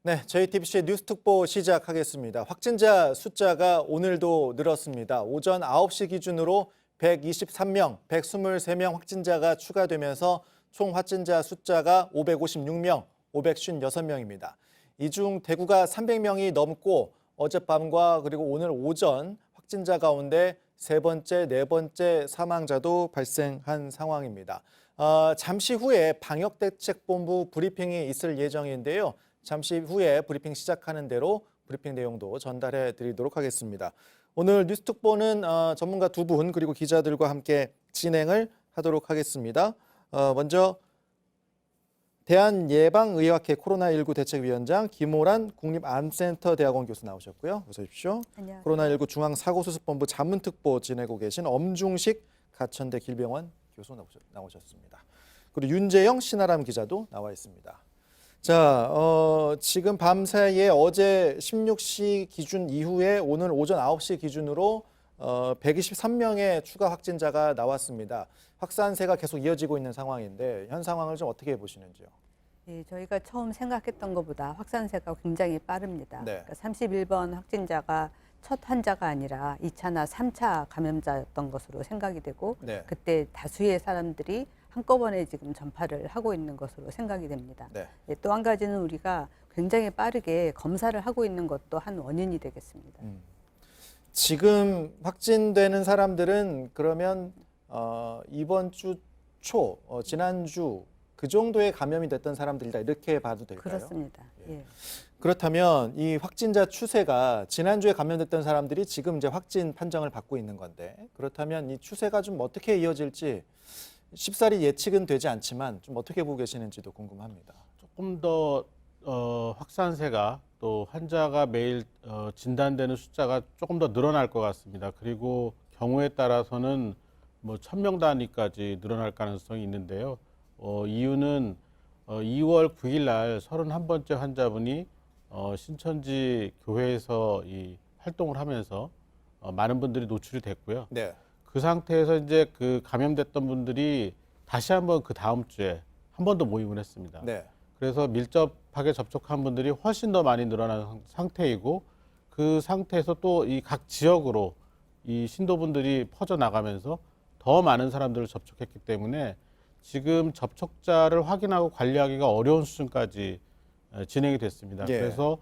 네, JTBC 뉴스특보 시작하겠습니다. 확진자 숫자가 오늘도 늘었습니다. 오전 9시 기준으로 123명, 123명 확진자가 추가되면서 총 확진자 숫자가 556명, 556명입니다. 이 중 대구가 300명이 넘고 어젯밤과 그리고 오늘 오전 확진자 가운데 세 번째, 네 번째 사망자도 발생한 상황입니다. 잠시 후에 방역대책본부 브리핑이 있을 예정인데요. 잠시 후에 브리핑 시작하는 대로 브리핑 내용도 전달해 드리도록 하겠습니다. 오늘 뉴스특보는 전문가 두 분 그리고 기자들과 함께 진행을 하도록 하겠습니다. 먼저 대한예방의학회 코로나19 대책위원장 김호란 국립암센터대학원 교수 나오셨고요. 어서 오십시오. 안녕하세요. 코로나19 중앙사고수습본부 자문특보 지내고 계신 엄중식 가천대 길병원 교수 나오셨습니다. 그리고 윤재영 신아람 기자도 나와 있습니다. 자, 지금 밤사이에 어제 16시 기준 이후에 오늘 오전 9시 기준으로 123명의 추가 확진자가 나왔습니다. 확산세가 계속 이어지고 있는 상황인데 현 상황을 좀 어떻게 보시는지요? 네, 저희가 처음 생각했던 것보다 확산세가 굉장히 빠릅니다. 네. 그러니까 31번 확진자가 첫 환자가 아니라 2차나 3차 감염자였던 것으로 생각이 되고 네. 그때 다수의 사람들이 한꺼번에 지금 전파를 하고 있는 것으로 생각이 됩니다. 네. 또 한 가지는 우리가 굉장히 빠르게 검사를 하고 있는 것도 한 원인이 되겠습니다. 지금 확진되는 사람들은 그러면 이번 주 초, 지난주 그 정도의 감염이 됐던 사람들이다 이렇게 봐도 될까요? 그렇습니다. 예. 그렇다면 이 확진자 추세가 지난주에 감염됐던 사람들이 지금 이제 확진 판정을 받고 있는 건데 그렇다면 이 추세가 좀 어떻게 이어질지 쉽사리 예측은 되지 않지만 좀 어떻게 보고 계시는지도 궁금합니다. 조금 더 확산세가 또 환자가 매일 진단되는 숫자가 조금 더 늘어날 것 같습니다. 그리고 경우에 따라서는 뭐 1000명 단위까지 늘어날 가능성이 있는데요. 이유는 2월 9일 날 31번째 환자분이 신천지 교회에서 이 활동을 하면서 많은 분들이 노출이 됐고요. 네. 그 상태에서 이제 그 감염됐던 분들이 다시 한번 그 다음 주에 한 번 더 모임을 했습니다. 네. 그래서 밀접하게 접촉한 분들이 훨씬 더 많이 늘어난 상태이고 그 상태에서 또 이 각 지역으로 이 신도분들이 퍼져 나가면서 더 많은 사람들을 접촉했기 때문에 지금 접촉자를 확인하고 관리하기가 어려운 수준까지 진행이 됐습니다. 예. 그래서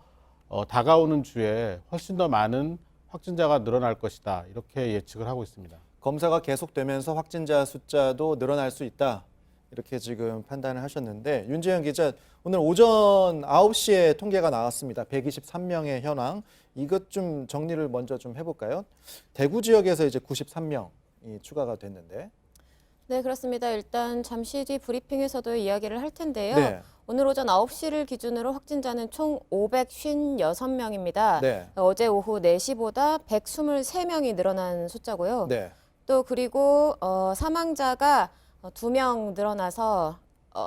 다가오는 주에 훨씬 더 많은 확진자가 늘어날 것이다 이렇게 예측을 하고 있습니다. 검사가 계속되면서 확진자 숫자도 늘어날 수 있다. 이렇게 지금 판단을 하셨는데 윤재영 기자 오늘 오전 9시에 통계가 나왔습니다. 123명의 현황. 이것 좀 정리를 먼저 좀 해볼까요? 대구 지역에서 이제 93명이 추가가 됐는데. 네, 그렇습니다. 일단 잠시 뒤 브리핑에서도 이야기를 할 텐데요. 네. 오늘 오전 9시를 기준으로 확진자는 총 556명입니다. 네. 어제 오후 4시보다 123명이 늘어난 숫자고요. 네. 또 그리고 사망자가 2명 늘어나서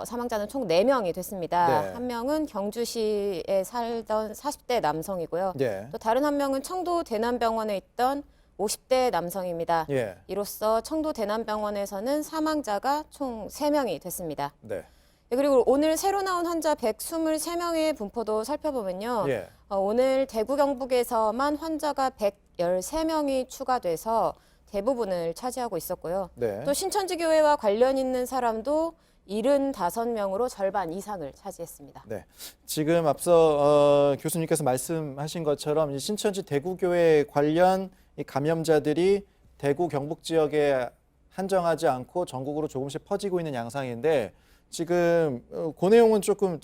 사망자는 총 4명이 됐습니다. 네. 한 명은 경주시에 살던 40대 남성이고요. 예. 또 다른 한 명은 청도 대남병원에 있던 50대 남성입니다. 예. 이로써 청도 대남병원에서는 사망자가 총 3명이 됐습니다. 네. 그리고 오늘 새로 나온 환자 123명의 분포도 살펴보면요. 예. 오늘 대구 경북에서만 환자가 113명이 추가돼서 대부분을 차지하고 있었고요. 네. 또 신천지 교회와 관련 있는 사람도 75명으로 절반 이상을 차지했습니다. 네. 지금 앞서 교수님께서 말씀하신 것처럼 이 신천지 대구교회 관련 이 감염자들이 대구 경북 지역에 한정하지 않고 전국으로 조금씩 퍼지고 있는 양상인데 지금 그 내용은 조금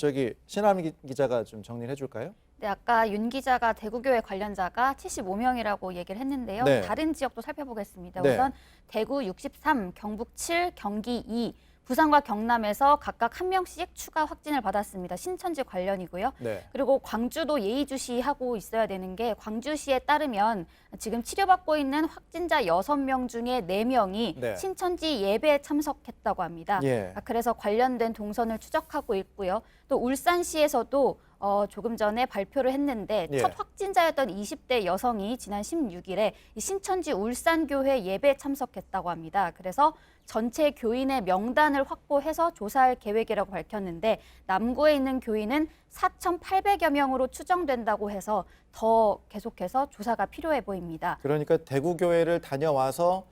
신아람 기자가 좀 정리를 해줄까요? 네, 아까 윤 기자가 대구교회 관련자가 75명이라고 얘기를 했는데요. 네. 다른 지역도 살펴보겠습니다. 네. 우선 대구 63, 경북 7, 경기 2, 부산과 경남에서 각각 1명씩 추가 확진을 받았습니다. 신천지 관련이고요. 네. 그리고 광주도 예의주시하고 있어야 되는 게 광주시에 따르면 지금 치료받고 있는 확진자 6명 중에 4명이 네. 신천지 예배에 참석했다고 합니다. 예. 그래서 관련된 동선을 추적하고 있고요. 또 울산시에서도 조금 전에 발표를 했는데 예. 첫 확진자였던 20대 여성이 지난 16일에 이 신천지 울산교회 예배에 참석했다고 합니다. 그래서 전체 교인의 명단을 확보해서 조사할 계획이라고 밝혔는데 남구에 있는 교인은 4,800여 명으로 추정된다고 해서 더 계속해서 조사가 필요해 보입니다. 그러니까 대구 교회를 다녀와서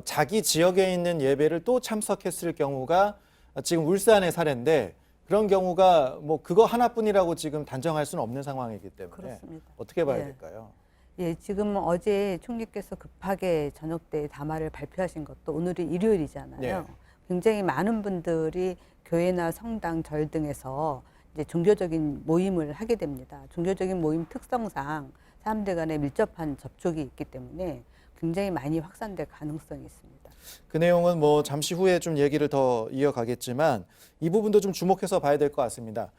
자기 지역에 있는 예배를 또 참석했을 경우가 지금 울산의 사례인데 그런 경우가 뭐 그거 하나뿐이라고 지금 단정할 수는 없는 상황이기 때문에 그렇습니다. 어떻게 봐야 예. 될까요? 예, 지금 어제 총리께서 급하게 저녁 때 담화를 발표하신 것도 오늘이 일요일이잖아요. 네. 굉장히 많은 분들이 교회나 성당, 절 등에서 이제 종교적인 모임을 하게 됩니다. 종교적인 모임 특성상 사람들 간에 밀접한 접촉이 있기 때문에 굉장히 많이 확산될 가능성이 있습니다. 그 내용은 뭐 잠시 후에 좀 얘기를 더 이어가겠지만 이 부분도 좀 주목해서 봐야 될 것 같습니다.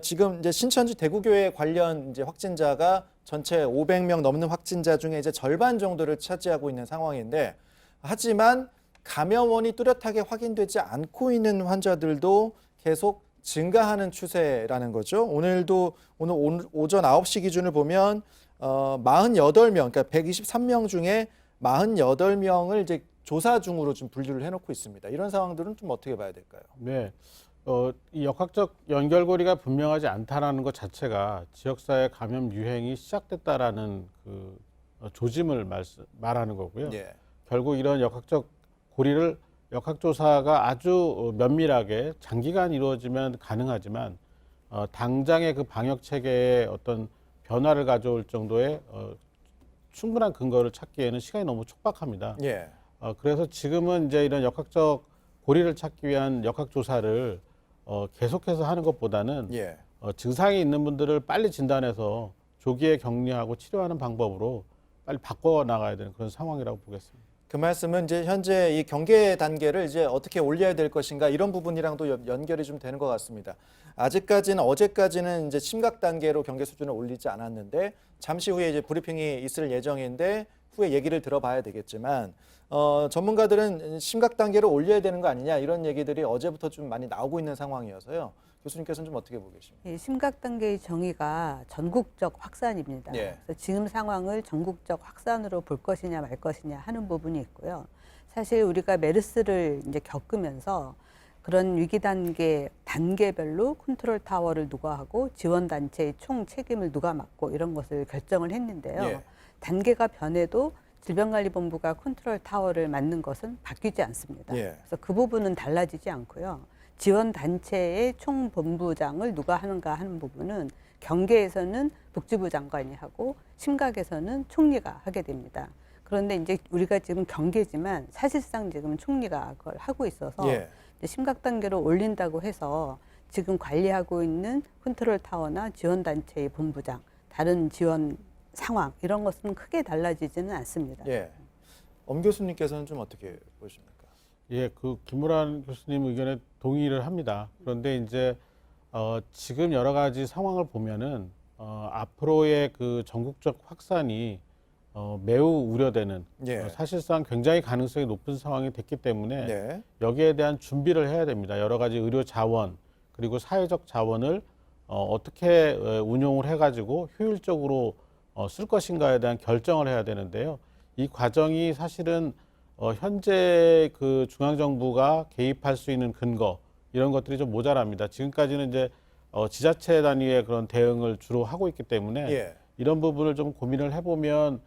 지금 이제 신천지 대구교회 관련 이제 확진자가 전체 500명 넘는 확진자 중에 이제 절반 정도를 차지하고 있는 상황인데 하지만 감염원이 뚜렷하게 확인되지 않고 있는 환자들도 계속 증가하는 추세라는 거죠. 오늘 오전 9시 기준을 보면 48명, 그러니까 123명 중에 48명을 이제 조사 중으로 좀 분류를 해놓고 있습니다. 이런 상황들은 좀 어떻게 봐야 될까요? 네. 이 역학적 연결고리가 분명하지 않다라는 것 자체가 지역사회 감염 유행이 시작됐다라는 그 조짐을 말하는 거고요. 예. 결국 이런 역학적 고리를 역학조사가 아주 면밀하게 장기간 이루어지면 가능하지만 당장의 그 방역 체계에 어떤 변화를 가져올 정도의 충분한 근거를 찾기에는 시간이 너무 촉박합니다. 예. 그래서 지금은 이제 이런 역학적 고리를 찾기 위한 역학조사를 계속해서 하는 것보다는 예. 증상이 있는 분들을 빨리 진단해서 조기에 격리하고 치료하는 방법으로 빨리 바꿔 나가야 되는 그런 상황이라고 보겠습니다. 그 말씀은 이제 현재 이 경계 단계를 이제 어떻게 올려야 될 것인가 이런 부분이랑도 연결이 좀 되는 것 같습니다. 어제까지는 이제 심각 단계로 경계 수준을 올리지 않았는데 잠시 후에 이제 브리핑이 있을 예정인데 후에 얘기를 들어봐야 되겠지만 전문가들은 심각 단계로 올려야 되는 거 아니냐 이런 얘기들이 어제부터 좀 많이 나오고 있는 상황이어서요. 교수님께서는 좀 어떻게 보고 계십니까? 예, 심각 단계의 정의가 전국적 확산입니다. 예. 그래서 지금 상황을 전국적 확산으로 볼 것이냐 말 것이냐 하는 부분이 있고요. 사실 우리가 메르스를 이제 겪으면서 그런 위기 단계별로 컨트롤 타워를 누가 하고 지원 단체의 총 책임을 누가 맡고 이런 것을 결정을 했는데요. 예. 단계가 변해도 질병관리본부가 컨트롤 타워를 맡는 것은 바뀌지 않습니다. 예. 그래서 그 부분은 달라지지 않고요. 지원 단체의 총본부장을 누가 하는가 하는 부분은 경계에서는 복지부 장관이 하고 심각에서는 총리가 하게 됩니다. 그런데 이제 우리가 지금 경계지만 사실상 지금 총리가 그걸 하고 있어서 예. 이제 심각 단계로 올린다고 해서 지금 관리하고 있는 컨트롤 타워나 지원 단체의 본부장, 다른 지원 상황 이런 것은 크게 달라지지는 않습니다. 예. 엄 교수님께서는 좀 어떻게 보십니까? 예, 그 김우란 교수님 의견에 동의를 합니다. 그런데 이제 지금 여러 가지 상황을 보면은 앞으로의 그 전국적 확산이 매우 우려되는 예. 사실상 굉장히 가능성이 높은 상황이 됐기 때문에 네. 여기에 대한 준비를 해야 됩니다. 여러 가지 의료 자원 그리고 사회적 자원을 어떻게 운용을 해가지고 효율적으로 쓸 것인가에 대한 결정을 해야 되는데요. 이 과정이 사실은 현재 그 중앙정부가 개입할 수 있는 근거 이런 것들이 좀 모자랍니다. 지금까지는 이제 지자체 단위의 그런 대응을 주로 하고 있기 때문에 예. 이런 부분을 좀 고민을 해보면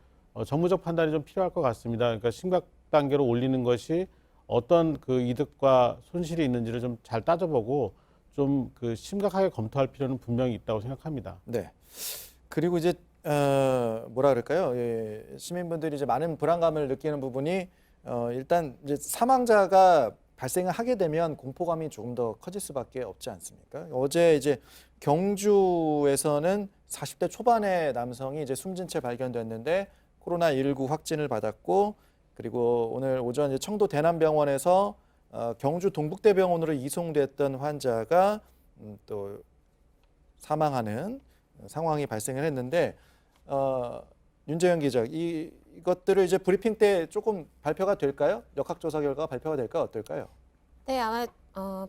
정무적 판단이 좀 필요할 것 같습니다. 그러니까 심각 단계로 올리는 것이 어떤 그 이득과 손실이 있는지를 좀 잘 따져보고 좀 그 심각하게 검토할 필요는 분명히 있다고 생각합니다. 네. 그리고 이제 뭐라 그럴까요? 예, 시민분들이 이제 많은 불안감을 느끼는 부분이 일단 이제 사망자가 발생을 하게 되면 공포감이 조금 더 커질 수밖에 없지 않습니까? 어제 이제 경주에서는 40대 초반의 남성이 이제 숨진 채 발견됐는데 코로나19 확진을 받았고 그리고 오늘 오전 이제 청도 대남병원에서 경주 동북대병원으로 이송됐던 환자가 또 사망하는 상황이 발생을 했는데 윤재현 기자 이것들을 이제 브리핑 때 조금 발표가 될까요? 역학조사 결과가 발표가 될까 어떨까요? 네, 아마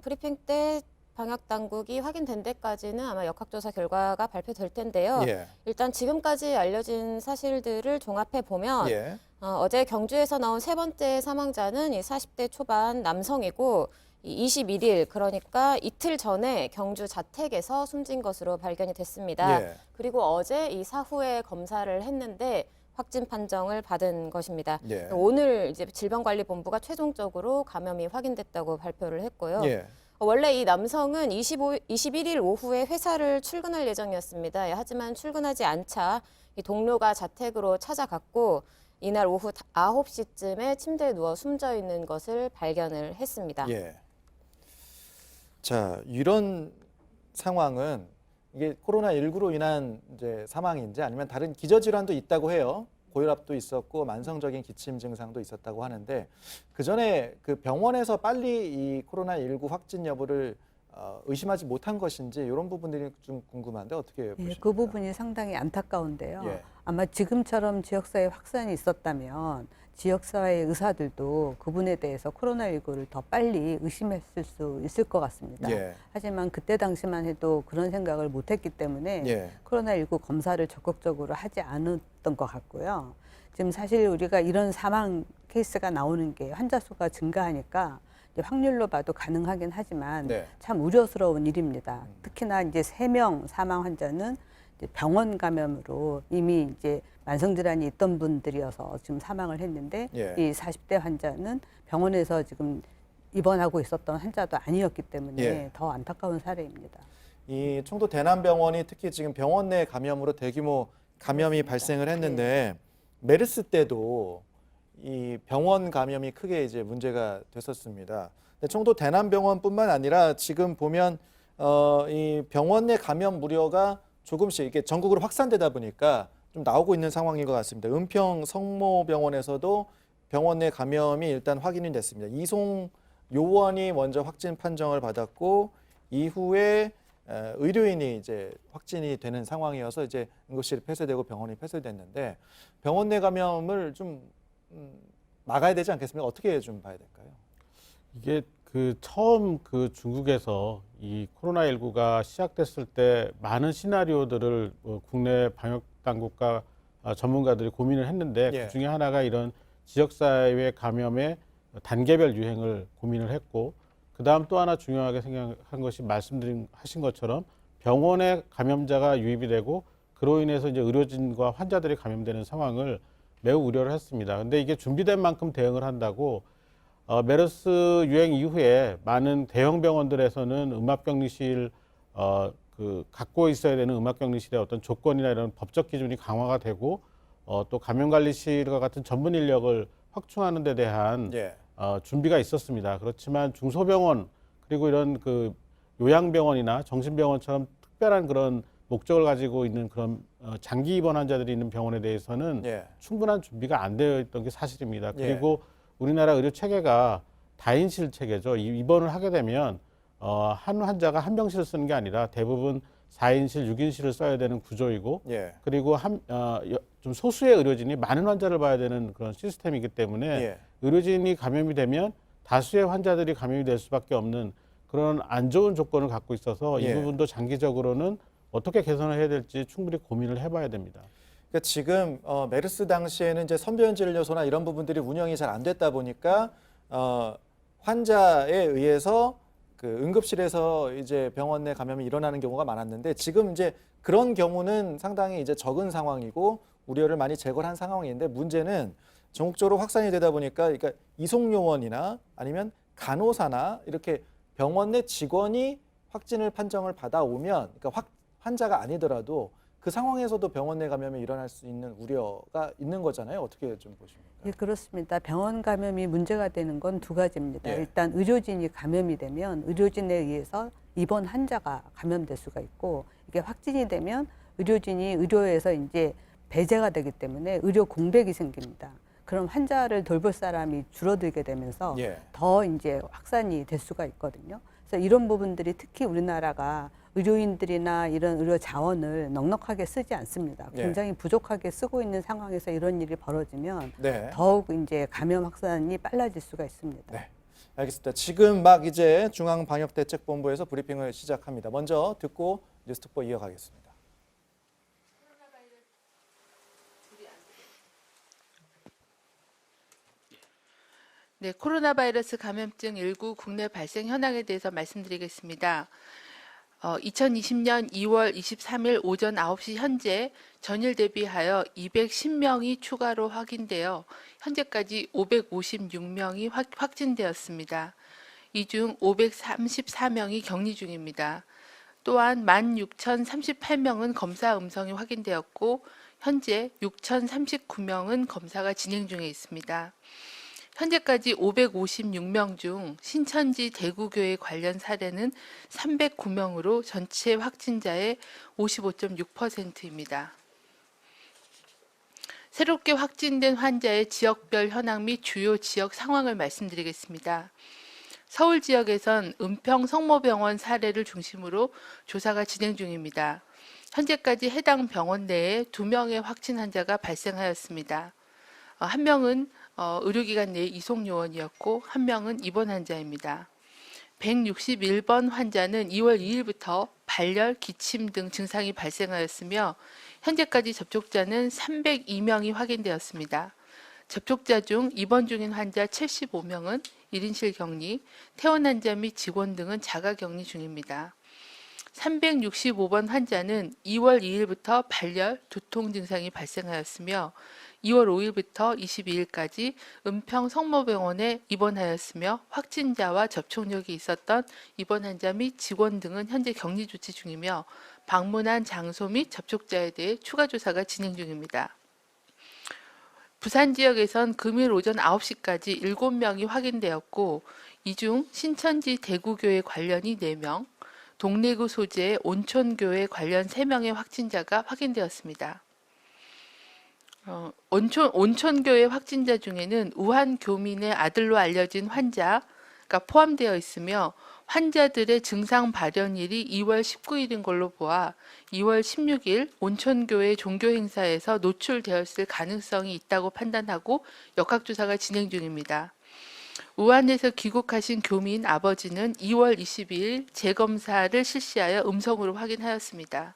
브리핑 때 방역 당국이 확인된 데까지는 아마 역학조사 결과가 발표될 텐데요. 예. 일단 지금까지 알려진 사실들을 종합해 보면 예. 어제 경주에서 나온 세 번째 사망자는 이 40대 초반 남성이고 이 21일 그러니까 이틀 전에 경주 자택에서 숨진 것으로 발견이 됐습니다. 예. 그리고 어제 이 사후에 검사를 했는데 확진 판정을 받은 것입니다. 예. 오늘 이제 질병관리본부가 최종적으로 감염이 확인됐다고 발표를 했고요. 예. 원래 이 남성은 21일 오후에 회사를 출근할 예정이었습니다. 하지만 출근하지 않자 이 동료가 자택으로 찾아갔고 이날 오후 9시쯤에 침대에 누워 숨져 있는 것을 발견을 했습니다. 예. 자, 이런 상황은 이게 코로나19로 인한 이제 사망인지 아니면 다른 기저질환도 있다고 해요. 고혈압도 있었고 만성적인 기침 증상도 있었다고 하는데 그 전에 그 병원에서 빨리 이 코로나19 확진 여부를 의심하지 못한 것인지 이런 부분들이 좀 궁금한데 어떻게 보십니까? 예, 그 부분이 상당히 안타까운데요. 예. 아마 지금처럼 지역사회 확산이 있었다면 지역사회 의사들도 그분에 대해서 코로나19를 더 빨리 의심했을 수 있을 것 같습니다. 예. 하지만 그때 당시만 해도 그런 생각을 못했기 때문에 예. 코로나19 검사를 적극적으로 하지 않았던 것 같고요. 지금 사실 우리가 이런 사망 케이스가 나오는 게 환자 수가 증가하니까 이제 확률로 봐도 가능하긴 하지만 네. 참 우려스러운 일입니다. 특히나 이제 3명 사망 환자는 이제 병원 감염으로 이미 이제 만성질환이 있던 분들이어서 지금 사망을 했는데 예. 이 40대 환자는 병원에서 지금 입원하고 있었던 환자도 아니었기 때문에 예. 더 안타까운 사례입니다. 이 청도 대남병원이 특히 지금 병원 내 감염으로 대규모 감염이 그렇습니다. 발생을 했는데 메르스 때도 이 병원 감염이 크게 이제 문제가 됐었습니다. 근데 청도 대남병원뿐만 아니라 지금 보면 이 병원 내 감염 우려가 조금씩 이게 전국으로 확산되다 보니까 좀 나오고 있는 상황인 것 같습니다. 은평 성모병원에서도 병원 내 감염이 일단 확인이 됐습니다. 이송 요원이 먼저 확진 판정을 받았고 이후에 의료인이 이제 확진이 되는 상황이어서 이제 응급실이 폐쇄되고 병원이 폐쇄됐는데 병원 내 감염을 좀 막아야 되지 않겠습니까? 어떻게 좀 봐야 될까요? 이게 그 처음 그 중국에서 이 코로나19가 시작됐을 때 많은 시나리오들을 국내 방역 당국과 전문가들이 고민을 했는데 예. 그 중에 하나가 이런 지역사회 감염의 단계별 유행을 고민을 했고 그다음 또 하나 중요하게 생각한 것이 하신 것처럼 병원에 감염자가 유입이 되고 그로 인해서 이제 의료진과 환자들이 감염되는 상황을 매우 우려를 했습니다. 근데 이게 준비된 만큼 대응을 한다고 메르스 유행 이후에 많은 대형 병원들에서는 음압격리실 갖고 있어야 되는 음압격리실의 어떤 조건이나 이런 법적 기준이 강화가 되고 또 감염관리실과 같은 전문 인력을 확충하는 데 대한 예. 준비가 있었습니다. 그렇지만 중소병원 그리고 이런 그 요양병원이나 정신병원처럼 특별한 그런 목적을 가지고 있는 그런 장기 입원 환자들이 있는 병원에 대해서는 예. 충분한 준비가 안 되어 있던 게 사실입니다. 예. 그리고 우리나라 의료 체계가 다인실 체계죠. 입원을 하게 되면 한 환자가 한 병실을 쓰는 게 아니라 대부분 4인실, 6인실을 써야 되는 구조이고 예. 그리고 좀 소수의 의료진이 많은 환자를 봐야 되는 그런 시스템이기 때문에 예. 의료진이 감염이 되면 다수의 환자들이 감염이 될 수밖에 없는 그런 안 좋은 조건을 갖고 있어서 예. 이 부분도 장기적으로는 어떻게 개선을 해야 될지 충분히 고민을 해봐야 됩니다. 그러니까 지금 메르스 당시에는 이제 선별진료소나 이런 부분들이 운영이 잘 안 됐다 보니까 환자에 의해서 그 응급실에서 이제 병원 내 감염이 일어나는 경우가 많았는데 지금 이제 그런 경우는 상당히 이제 적은 상황이고 우려를 많이 제거한 상황인데 문제는 전국적으로 확산이 되다 보니까 그러니까 이송요원이나 아니면 간호사나 이렇게 병원 내 직원이 확진을 판정을 받아오면 그러니까 환자가 아니더라도 그 상황에서도 병원 내 감염이 일어날 수 있는 우려가 있는 거잖아요. 어떻게 좀 보십니까? 예, 그렇습니다. 병원 감염이 문제가 되는 건 두 가지입니다. 예. 일단 의료진이 감염이 되면 의료진에 의해서 입원 환자가 감염될 수가 있고 이게 확진이 되면 의료진이 의료에서 이제 배제가 되기 때문에 의료 공백이 생깁니다. 그럼 환자를 돌볼 사람이 줄어들게 되면서 예. 더 이제 확산이 될 수가 있거든요. 그래서 이런 부분들이 특히 우리나라가 의료인들이나 이런 의료 자원을 넉넉하게 쓰지 않습니다. 예. 굉장히 부족하게 쓰고 있는 상황에서 이런 일이 벌어지면 네. 더욱 이제 감염 확산이 빨라질 수가 있습니다. 네. 알겠습니다. 지금 막 이제 중앙방역대책본부에서 브리핑을 시작합니다. 먼저 듣고 뉴스특보 이어가겠습니다. 네, 코로나 바이러스 감염증 19 국내 발생 현황에 대해서 말씀드리겠습니다. 2020년 2월 23일 오전 9시 현재 전일 대비하여 210명이 추가로 확인되어 현재까지 556명이 확진되었습니다. 이 중 534명이 격리 중입니다. 또한 16,038명은 검사 음성이 확인되었고 현재 6,039명은 검사가 진행 중에 있습니다. 현재까지 556명 중 신천지 대구교회 관련 사례는 309명으로 전체 확진자의 55.6%입니다. 새롭게 확진된 환자의 지역별 현황 및 주요 지역 상황을 말씀드리겠습니다. 서울 지역에선 은평 성모병원 사례를 중심으로 조사가 진행 중입니다. 현재까지 해당 병원 내에 2명의 확진 환자가 발생하였습니다. 한 명은 의료기관 내 이송 요원이었고 한 명은 입원 환자입니다. 161번 환자는 2월 2일부터 발열, 기침 등 증상이 발생하였으며 현재까지 접촉자는 302명이 확인되었습니다. 접촉자 중 입원 중인 환자 75명은 1인실 격리, 퇴원 환자 및 직원 등은 자가 격리 중입니다. 365번 환자는 2월 2일부터 발열, 두통 증상이 발생하였으며 2월 5일부터 22일까지 은평 성모병원에 입원하였으며 확진자와 접촉력이 있었던 입원 환자 및 직원 등은 현재 격리 조치 중이며 방문한 장소 및 접촉자에 대해 추가 조사가 진행 중입니다. 부산 지역에선 금일 오전 9시까지 7명이 확인되었고 이 중 신천지 대구교회 관련이 4명, 동래구 소재의 온천교회 관련 3명의 확진자가 확인되었습니다. 온천교회 확진자 중에는 우한 교민의 아들로 알려진 환자가 포함되어 있으며 환자들의 증상 발현일이 2월 19일인 걸로 보아 2월 16일 온천교회 종교행사에서 노출되었을 가능성이 있다고 판단하고 역학조사가 진행 중입니다. 우한에서 귀국하신 교민 아버지는 2월 22일 재검사를 실시하여 음성으로 확인하였습니다.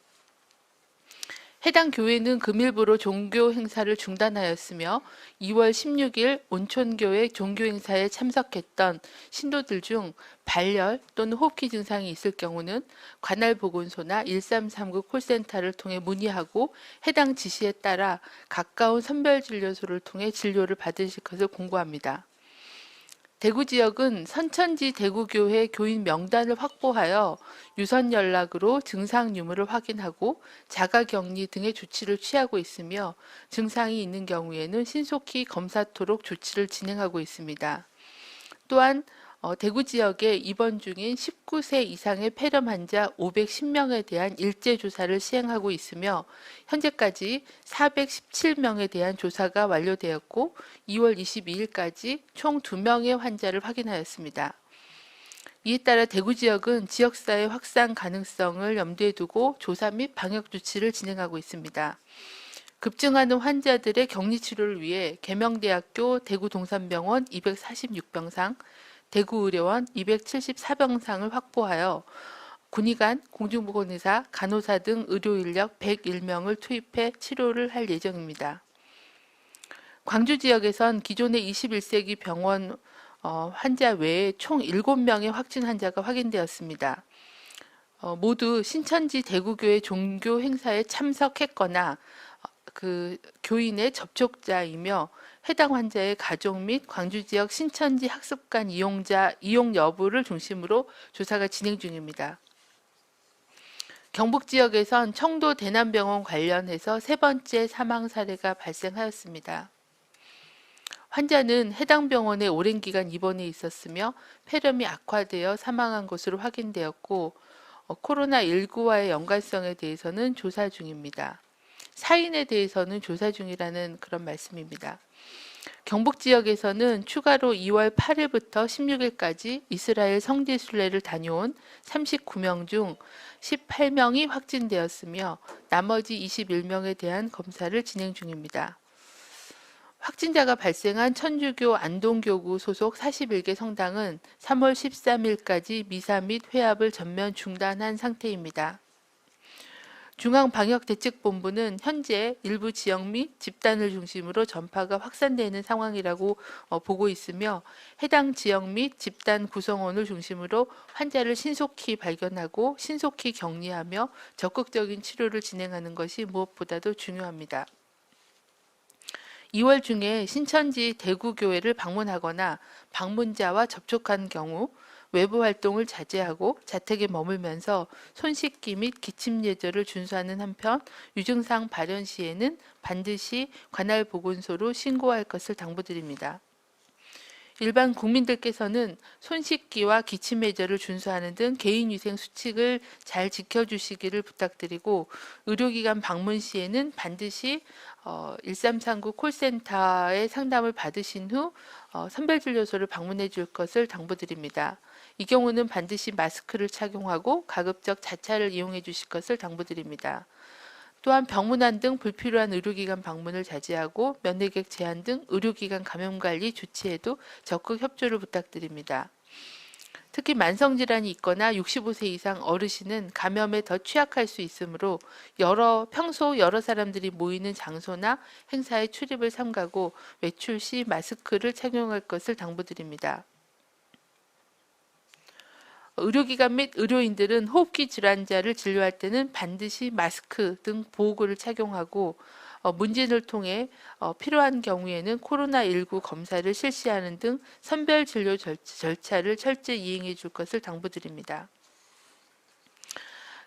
해당 교회는 금일부로 종교 행사를 중단하였으며 2월 16일 온천교회 종교 행사에 참석했던 신도들 중 발열 또는 호흡기 증상이 있을 경우는 관할 보건소나 1339 콜센터를 통해 문의하고 해당 지시에 따라 가까운 선별진료소를 통해 진료를 받으실 것을 공고합니다. 대구 지역은 선천지 대구교회 교인 명단을 확보하여 유선 연락으로 증상 유무를 확인하고 자가격리 등의 조치를 취하고 있으며 증상이 있는 경우에는 신속히 검사토록 조치를 진행하고 있습니다. 또한 대구 지역에 입원 중인 19세 이상의 폐렴 환자 510명에 대한 일제 조사를 시행하고 있으며 현재까지 417명에 대한 조사가 완료되었고 2월 22일까지 총 2명의 환자를 확인하였습니다. 이에 따라 대구 지역은 지역사회 확산 가능성을 염두에 두고 조사 및 방역 조치를 진행하고 있습니다. 급증하는 환자들의 격리 치료를 위해 계명대학교 대구동산병원 246병상, 대구의료원 274병상을 확보하여 군의관, 공중보건의사, 간호사 등 의료인력 101명을 투입해 치료를 할 예정입니다. 광주 지역에선 기존의 21세기 병원 환자 외에 총 7명의 확진 환자가 확인되었습니다. 모두 신천지 대구교회 종교 행사에 참석했거나 그 교인의 접촉자이며 해당 환자의 가족 및 광주 지역 신천지 학습관 이용 여부를 중심으로 조사가 진행 중입니다. 경북 지역에선 청도 대남병원 관련해서 3번째 사망 사례가 발생하였습니다. 환자는 해당 병원에 오랜 기간 입원해 있었으며 폐렴이 악화되어 사망한 것으로 확인되었고 코로나19와의 연관성에 대해서는 조사 중입니다. 사인에 대해서는 조사 중이라는 그런 말씀입니다. 경북 지역에서는 추가로 2월 8일부터 16일까지 이스라엘 성지 순례를 다녀온 39명 중 18명이 확진되었으며 나머지 21명에 대한 검사를 진행 중입니다. 확진자가 발생한 천주교 안동교구 소속 41개 성당은 3월 13일까지 미사 및 회합을 전면 중단한 상태입니다. 중앙방역대책본부는 현재 일부 지역 및 집단을 중심으로 전파가 확산되는 상황이라고 보고 있으며 해당 지역 및 집단 구성원을 중심으로 환자를 신속히 발견하고 신속히 격리하며 적극적인 치료를 진행하는 것이 무엇보다도 중요합니다. 2월 중에 신천지 대구교회를 방문하거나 방문자와 접촉한 경우 외부 활동을 자제하고 자택에 머물면서 손 씻기 및 기침 예절을 준수하는 한편 유증상 발현 시에는 반드시 관할 보건소로 신고할 것을 당부드립니다. 일반 국민들께서는 손 씻기와 기침 예절을 준수하는 등 개인위생 수칙을 잘 지켜주시기를 부탁드리고 의료기관 방문 시에는 반드시 1339 콜센터의 상담을 받으신 후 선별진료소를 방문해 줄 것을 당부드립니다. 이 경우는 반드시 마스크를 착용하고 가급적 자차를 이용해 주실 것을 당부드립니다. 또한 병문안 등 불필요한 의료기관 방문을 자제하고 면회객 제한 등 의료기관 감염관리 조치에도 적극 협조를 부탁드립니다. 특히 만성질환이 있거나 65세 이상 어르신은 감염에 더 취약할 수 있으므로 평소 여러 사람들이 모이는 장소나 행사에 출입을 삼가고 외출 시 마스크를 착용할 것을 당부드립니다. 의료기관 및 의료인들은 호흡기 질환자를 진료할 때는 반드시 마스크 등 보호구를 착용하고 문진을 통해 필요한 경우에는 코로나19 검사를 실시하는 등 선별 진료 절차를 철저히 이행해 줄 것을 당부드립니다.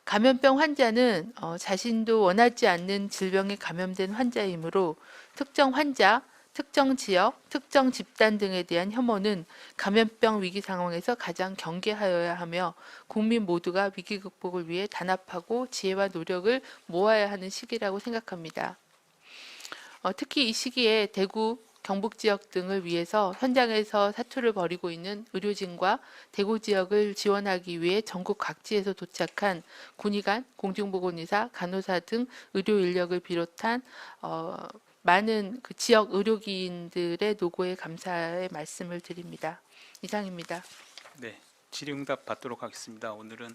감염병 환자는 자신도 원하지 않는 질병에 감염된 환자이므로 특정 환자, 특정 지역, 특정 집단 등에 대한 혐오는 감염병 위기 상황에서 가장 경계하여야 하며 국민 모두가 위기 극복을 위해 단합하고 지혜와 노력을 모아야 하는 시기라고 생각합니다. 특히 이 시기에 대구, 경북 지역 등을 위해서 현장에서 사투를 벌이고 있는 의료진과 대구 지역을 지원하기 위해 전국 각지에서 도착한 군의관, 공중보건의사, 간호사 등 의료 인력을 비롯한 많은 그 지역 의료기인들의 노고에 감사의 말씀을 드립니다. 이상입니다. 네, 질의응답 받도록 하겠습니다. 오늘은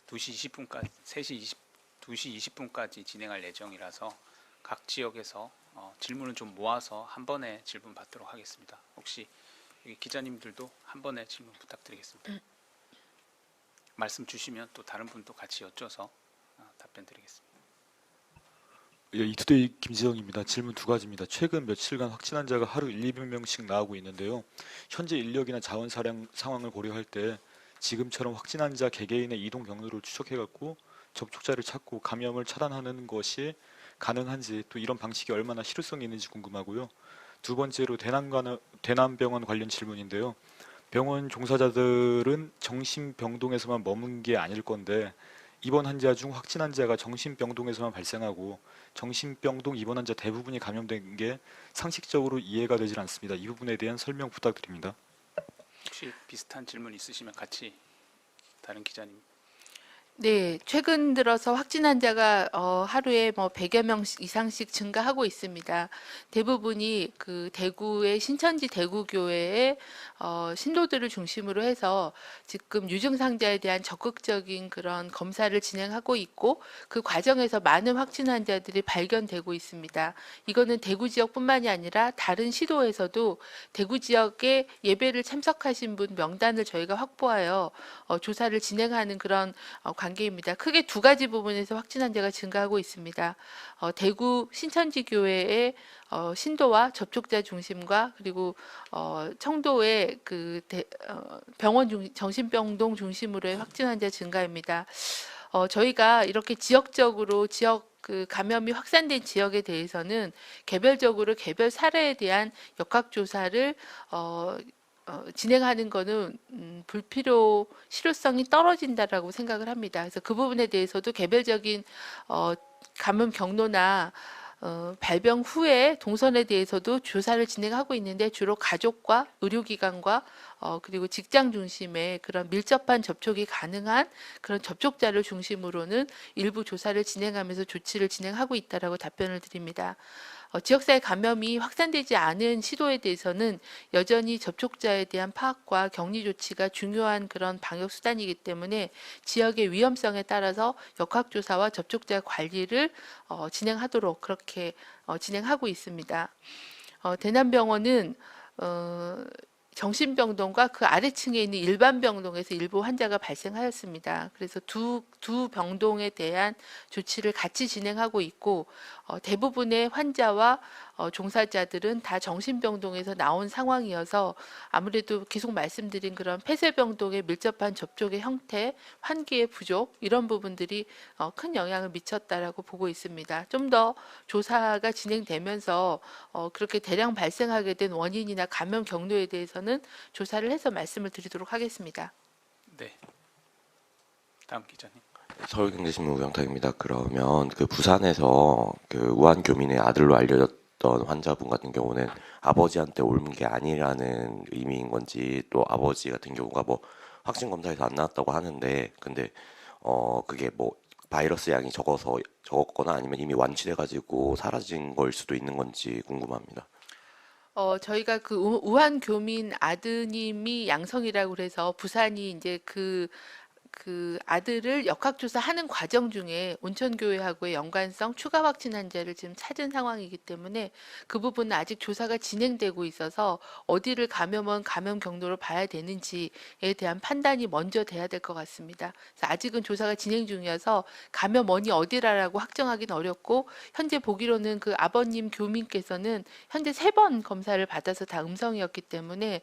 2시 20분까지, 2시 20분까지 진행할 예정이라서 각 지역에서 질문을 좀 모아서 한 번에 질문 받도록 하겠습니다. 혹시 여기 기자님들도 한 번에 질문 부탁드리겠습니다. 말씀 주시면 또 다른 분도 같이 여쭤서 답변 드리겠습니다. 예, 이투데이 김지영입니다. 질문 두 가지입니다. 최근 며칠간 확진 환자가 하루 1-200명씩 나오고 있는데요. 현재 인력이나 자원 사량 상황을 고려할 때 지금처럼 확진 환자 개개인의 이동 경로를 추적해갖고 접촉자를 찾고 감염을 차단하는 것이 가능한지 또 이런 방식이 얼마나 실효성이 있는지 궁금하고요. 두 번째로 대남병원 관련 질문인데요. 병원 종사자들은 정신병동에서만 머문 게 아닐 건데 입원 환자 중 확진 환자가 정신병동에서만 발생하고 정신병동 입원 환자 대부분이 감염된 게 상식적으로 이해가 되질 않습니다. 이 부분에 대한 설명 부탁드립니다. 혹시 비슷한 질문 있으시면 같이 다른 기자님. 네, 최근 들어서 확진 환자가 하루에 100여 명 이상씩 증가하고 있습니다. 대부분이 그 대구의 신천지 대구교회의 신도들을 중심으로 해서 지금 유증상자에 대한 적극적인 그런 검사를 진행하고 있고 그 과정에서 많은 확진 환자들이 발견되고 있습니다. 이거는 대구 지역뿐만이 아니라 다른 시도에서도 대구 지역에 예배를 참석하신 분 명단을 저희가 확보하여 조사를 진행하는 그런 관계입니다. 크게 두 가지 부분에서 확진 환자가 증가하고 있습니다. 대구 신천지 교회의 신도와 접촉자 중심과 그리고 청도의 그 병원 정신병동 중심으로의 확진 환자 증가입니다. 저희가 이렇게 지역적으로 그 감염이 확산된 지역에 대해서는 개별적으로 개별 사례에 대한 역학조사를 진행하는 거는 불필요 실효성이 떨어진다라고 생각을 합니다. 그래서 그 부분에 대해서도 개별적인 감염 경로나 발병 후에 동선에 대해서도 조사를 진행하고 있는데 주로 가족과 의료기관과 그리고 직장 중심의 그런 밀접한 접촉이 가능한 그런 접촉자를 중심으로는 일부 조사를 진행하면서 조치를 진행하고 있다라고 답변을 드립니다. 지역사회 감염이 확산되지 않은 시도에 대해서는 여전히 접촉자에 대한 파악과 격리 조치가 중요한 그런 방역 수단이기 때문에 지역의 위험성에 따라서 역학조사와 접촉자 관리를 진행하도록 그렇게 진행하고 있습니다. 대남병원은 정신병동과 그 아래층에 있는 일반 병동에서 일부 환자가 발생하였습니다. 그래서 두 병동에 대한 조치를 같이 진행하고 있고 대부분의 환자와 종사자들은 다 정신병동에서 나온 상황이어서 아무래도 계속 말씀드린 그런 폐쇄병동에 밀접한 접촉의 형태, 환기의 부족 이런 부분들이 큰 영향을 미쳤다라고 보고 있습니다. 좀 더 조사가 진행되면서 그렇게 대량 발생하게 된 원인이나 감염 경로에 대해서는 조사를 해서 말씀을 드리도록 하겠습니다. 네. 다음 기자님. 서울경제신문 우영탁입니다. 그러면 그 부산에서 그 우한 교민의 아들로 알려졌던 환자분 같은 경우는 아버지한테 옮은 게 아니라는 의미인 건지, 또 아버지 같은 경우가 뭐 확진 검사에서 안 나왔다고 하는데, 근데 그게 뭐 바이러스 양이 적었거나 아니면 이미 완치돼가지고 사라진 걸 수도 있는 건지 궁금합니다. 저희가 그 우한 교민 아드님이 양성이라고 그래서 부산이 이제 그 아들을 역학조사하는 과정 중에 온천교회하고의 연관성 추가 확진 환자를 지금 찾은 상황이기 때문에 그 부분은 아직 조사가 진행되고 있어서 어디를 감염원 감염 경로로 봐야 되는지에 대한 판단이 먼저 돼야 될 것 같습니다. 그래서 아직은 조사가 진행 중이어서 감염원이 어디라고 확정하기는 어렵고 현재 보기로는 그 아버님 교민께서는 현재 3번 검사를 받아서 다 음성이었기 때문에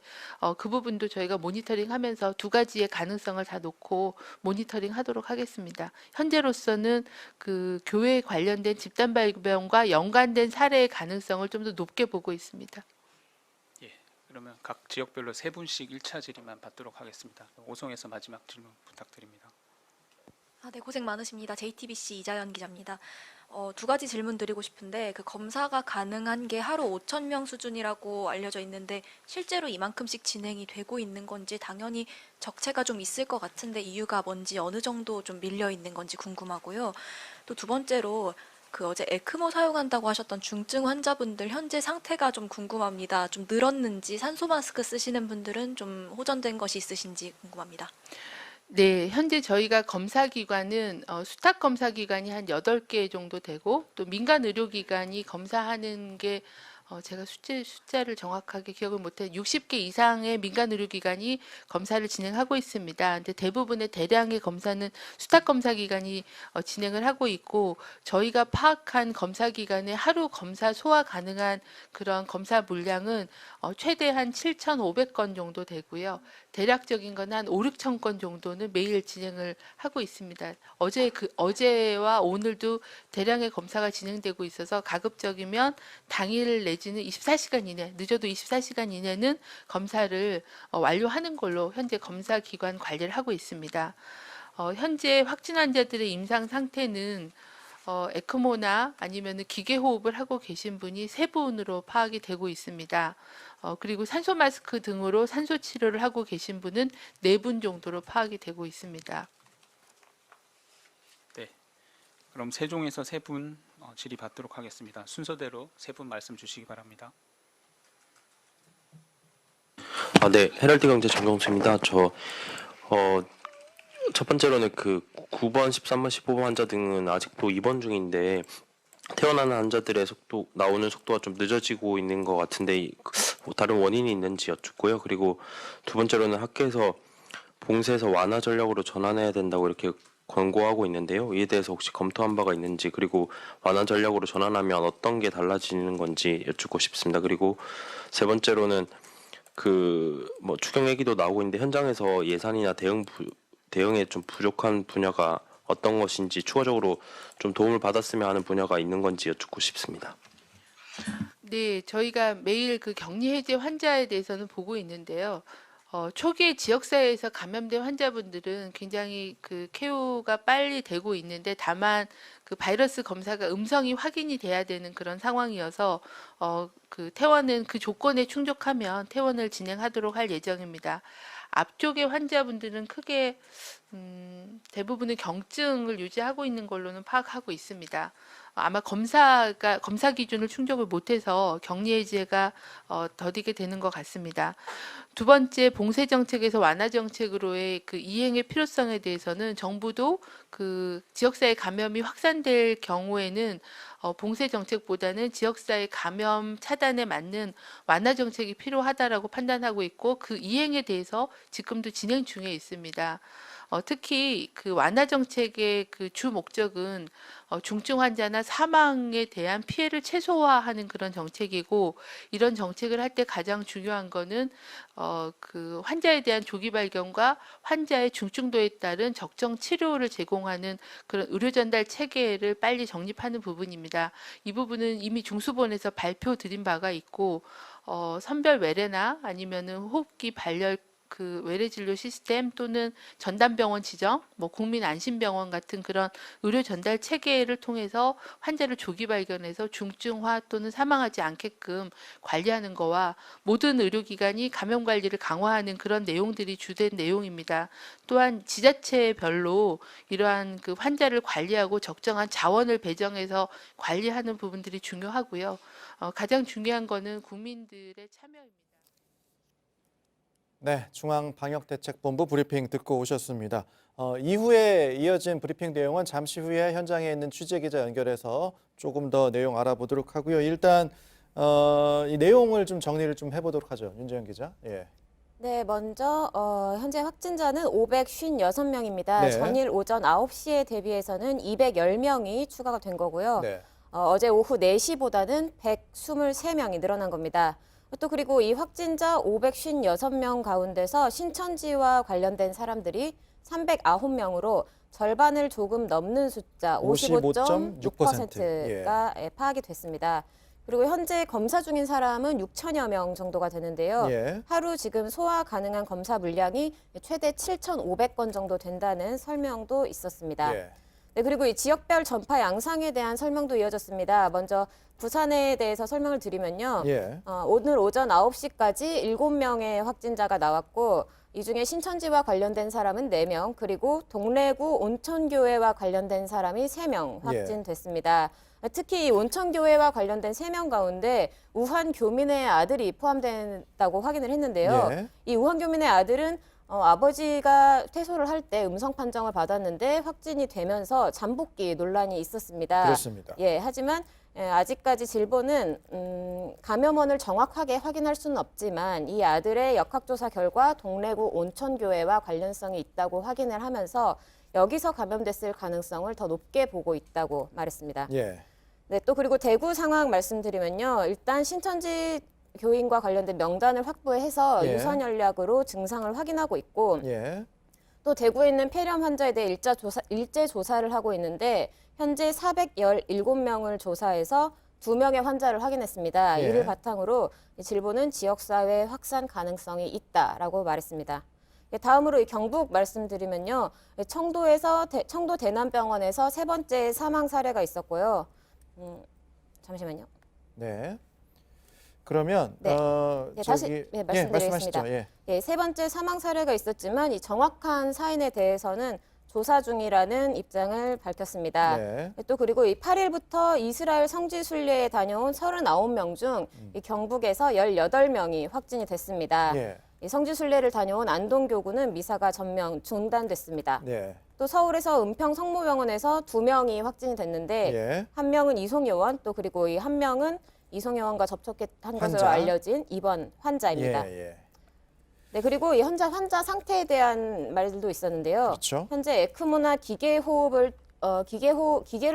그 부분도 저희가 모니터링하면서 두 가지의 가능성을 다 놓고 모니터링 하도록 하겠습니다. 현재로서는 그 교회에 관련된 집단 발병과 연관된 사례의 가능성을 좀 더 높게 보고 있습니다. 예. 그러면 각 지역별로 3분씩 1차 질의만 받도록 하겠습니다. 오송에서 마지막 질문 부탁드립니다. 네, 고생 많으십니다. JTBC 이자연 기자입니다. 두 가지 질문 드리고 싶은데, 그 검사가 가능한 게 하루 5,000명 수준이라고 알려져 있는데 실제로 이만큼씩 진행이 되고 있는 건지, 당연히 적체가 좀 있을 것 같은데 이유가 뭔지, 어느 정도 좀 밀려 있는 건지 궁금하고요. 또 두 번째로 그 어제 에크모 사용한다고 하셨던 중증 환자분들 현재 상태가 좀 궁금합니다. 좀 늘었는지, 산소 마스크 쓰시는 분들은 좀 호전된 것이 있으신지 궁금합니다. 네, 현재 저희가 검사기관은 수탁 검사기관이 한 8개 정도 되고 또 민간 의료기관이 검사하는 게 제가 숫자를 정확하게 기억을 못해 60개 이상의 민간 의료기관이 검사를 진행하고 있습니다. 근데 대부분의 대량의 검사는 수탁 검사기관이 진행을 하고 있고 저희가 파악한 검사기관의 하루 검사 소화 가능한 그런 검사 물량은 최대한 7,500건 정도 되고요. 대략적인 건 한 5, 6천 건 정도는 매일 진행을 하고 있습니다. 어제와 오늘도 대량의 검사가 진행되고 있어서 가급적이면 당일 내지는 24시간 이내, 늦어도 24시간 이내는 검사를 완료하는 걸로 현재 검사 기관 관리를 하고 있습니다. 현재 확진 환자들의 임상 상태는 에크모나 아니면 기계 호흡을 하고 계신 분이 3분으로 파악이 되고 있습니다. 그리고 산소 마스크 등으로 산소 치료를 하고 계신 분은 4분 정도로 파악이 되고 있습니다. 네. 그럼 세종에서 3분 질의 받도록 하겠습니다. 순서대로 3분 말씀 주시기 바랍니다. 네, 헤럴드 경제 정경수입니다. 첫 번째로는 그 9번, 13번, 15번 환자 등은 아직도 입원 중인데 퇴원하는 환자들의 나오는 속도가 좀 늦어지고 있는 것 같은데 다른 원인이 있는지 여쭙고요. 그리고 두 번째로는 학교에서 봉쇄에서 완화 전략으로 전환해야 된다고 이렇게 권고하고 있는데요. 이에 대해서 혹시 검토한 바가 있는지, 그리고 완화 전략으로 전환하면 어떤 게 달라지는 건지 여쭙고 싶습니다. 그리고 세 번째로는 추경 얘기도 나오고 있는데 현장에서 예산이나 대응에 좀 부족한 분야가 어떤 것인지, 추가적으로 좀 도움을 받았으면 하는 분야가 있는 건지 여쭙고 싶습니다. 네, 저희가 매일 그 격리 해제 환자에 대해서는 보고 있는데요. 초기에 지역사회에서 감염된 환자분들은 굉장히 그 케어가 빨리 되고 있는데 다만 그 바이러스 검사가 음성이 확인이 돼야 되는 그런 상황이어서 그 퇴원은 그 조건에 충족하면 퇴원을 진행하도록 할 예정입니다. 앞쪽의 환자분들은 크게 대부분은 경증을 유지하고 있는 걸로는 파악하고 있습니다. 아마 검사 기준을 충족을 못해서 격리 해제가 더디게 되는 것 같습니다. 두 번째, 봉쇄 정책에서 완화 정책으로의 그 이행의 필요성에 대해서는 정부도 그 지역사회 감염이 확산될 경우에는 봉쇄 정책보다는 지역사회 감염 차단에 맞는 완화 정책이 필요하다라고 판단하고 있고 그 이행에 대해서 지금도 진행 중에 있습니다. 특히 그 완화 정책의 그 주 목적은 중증 환자나 사망에 대한 피해를 최소화하는 그런 정책이고 이런 정책을 할 때 가장 중요한 거는 그 환자에 대한 조기 발견과 환자의 중증도에 따른 적정 치료를 제공하는 그런 의료 전달 체계를 빨리 정립하는 부분입니다. 이 부분은 이미 중수본에서 발표 드린 바가 있고 선별 외래나 아니면은 호흡기 발열 그 외래 진료 시스템 또는 전담병원 지정, 뭐 국민안심병원 같은 그런 의료 전달 체계를 통해서 환자를 조기 발견해서 중증화 또는 사망하지 않게끔 관리하는 거와 모든 의료기관이 감염 관리를 강화하는 그런 내용들이 주된 내용입니다. 또한 지자체별로 이러한 그 환자를 관리하고 적정한 자원을 배정해서 관리하는 부분들이 중요하고요. 가장 중요한 거는 국민들의 참여입니다. 네, 중앙방역대책본부 브리핑 듣고 오셨습니다. 이후에 이어진 브리핑 내용은 잠시 후에 현장에 있는 취재기자 연결해서 조금 더 내용 알아보도록 하고요. 일단 이 내용을 좀 정리를 좀 해보도록 하죠. 윤재현 기자. 예. 네, 먼저 현재 확진자는 556명입니다. 네. 전일 오전 9시에 대비해서는 210명이 추가가 된 거고요. 네. 어제 오후 4시보다는 123명이 늘어난 겁니다. 또 그리고 이 확진자 556명 가운데서 신천지와 관련된 사람들이 309명으로 절반을 조금 넘는 숫자 55.6%가 파악이 됐습니다. 그리고 현재 검사 중인 사람은 6천여 명 정도가 되는데요. 예. 하루 지금 소화 가능한 검사 물량이 최대 7,500건 정도 된다는 설명도 있었습니다. 예. 네, 그리고 이 지역별 전파 양상에 대한 설명도 이어졌습니다. 먼저 부산에 대해서 설명을 드리면요. 예. 오늘 오전 9시까지 7명의 확진자가 나왔고 이 중에 신천지와 관련된 사람은 4명, 그리고 동래구 온천교회와 관련된 사람이 3명 확진됐습니다. 특히 이 온천교회와 관련된 3명 가운데 우한 교민의 아들이 포함된다고 확인을 했는데요. 예. 이 우한 교민의 아들은 아버지가 퇴소를 할 때 음성 판정을 받았는데 확진이 되면서 잠복기 논란이 있었습니다. 그렇습니다. 예, 하지만 아직까지 질본은 감염원을 정확하게 확인할 수는 없지만 이 아들의 역학조사 결과 동래구 온천교회와 관련성이 있다고 확인을 하면서 여기서 감염됐을 가능성을 더 높게 보고 있다고 말했습니다. 예. 네, 또 그리고 대구 상황 말씀드리면요. 일단 신천지 교인과 관련된 명단을 확보해서 예. 유선 연락으로 증상을 확인하고 있고 예. 또 대구에 있는 폐렴 환자에 대해 일제 조사를 하고 있는데 현재 417명을 조사해서 2명의 환자를 확인했습니다. 예. 이를 바탕으로 질본은 지역사회 확산 가능성이 있다라고 말했습니다. 다음으로 이 경북 말씀드리면요. 청도에서 청도 대남병원에서 3번째 사망 사례가 있었고요. 잠시만요. 네. 그러면 네. 다시 저기 말씀드리겠습니다. 말씀하시죠. 예. 예, 3번째 사망 사례가 있었지만 이 정확한 사인에 대해서는 조사 중이라는 입장을 밝혔습니다. 네. 또 그리고 이 8일부터 이스라엘 성지 순례에 다녀온 39명 중 이 경북에서 18명이 확진이 됐습니다. 예. 이 성지 순례를 다녀온 안동교구는 미사가 전면 중단됐습니다. 네. 또 서울에서 은평 성모병원에서 2명이 확진이 됐는데 예. 한 명은 이송요원 또 그리고 이 한 명은 이송요원과 접촉한 것으로 환자. 알려진 입원 환자입니다. 예. 네, 그리고 이 환자 상태에 대한 말들도 있었는데요. 그렇죠. 현재 에크모나 기계를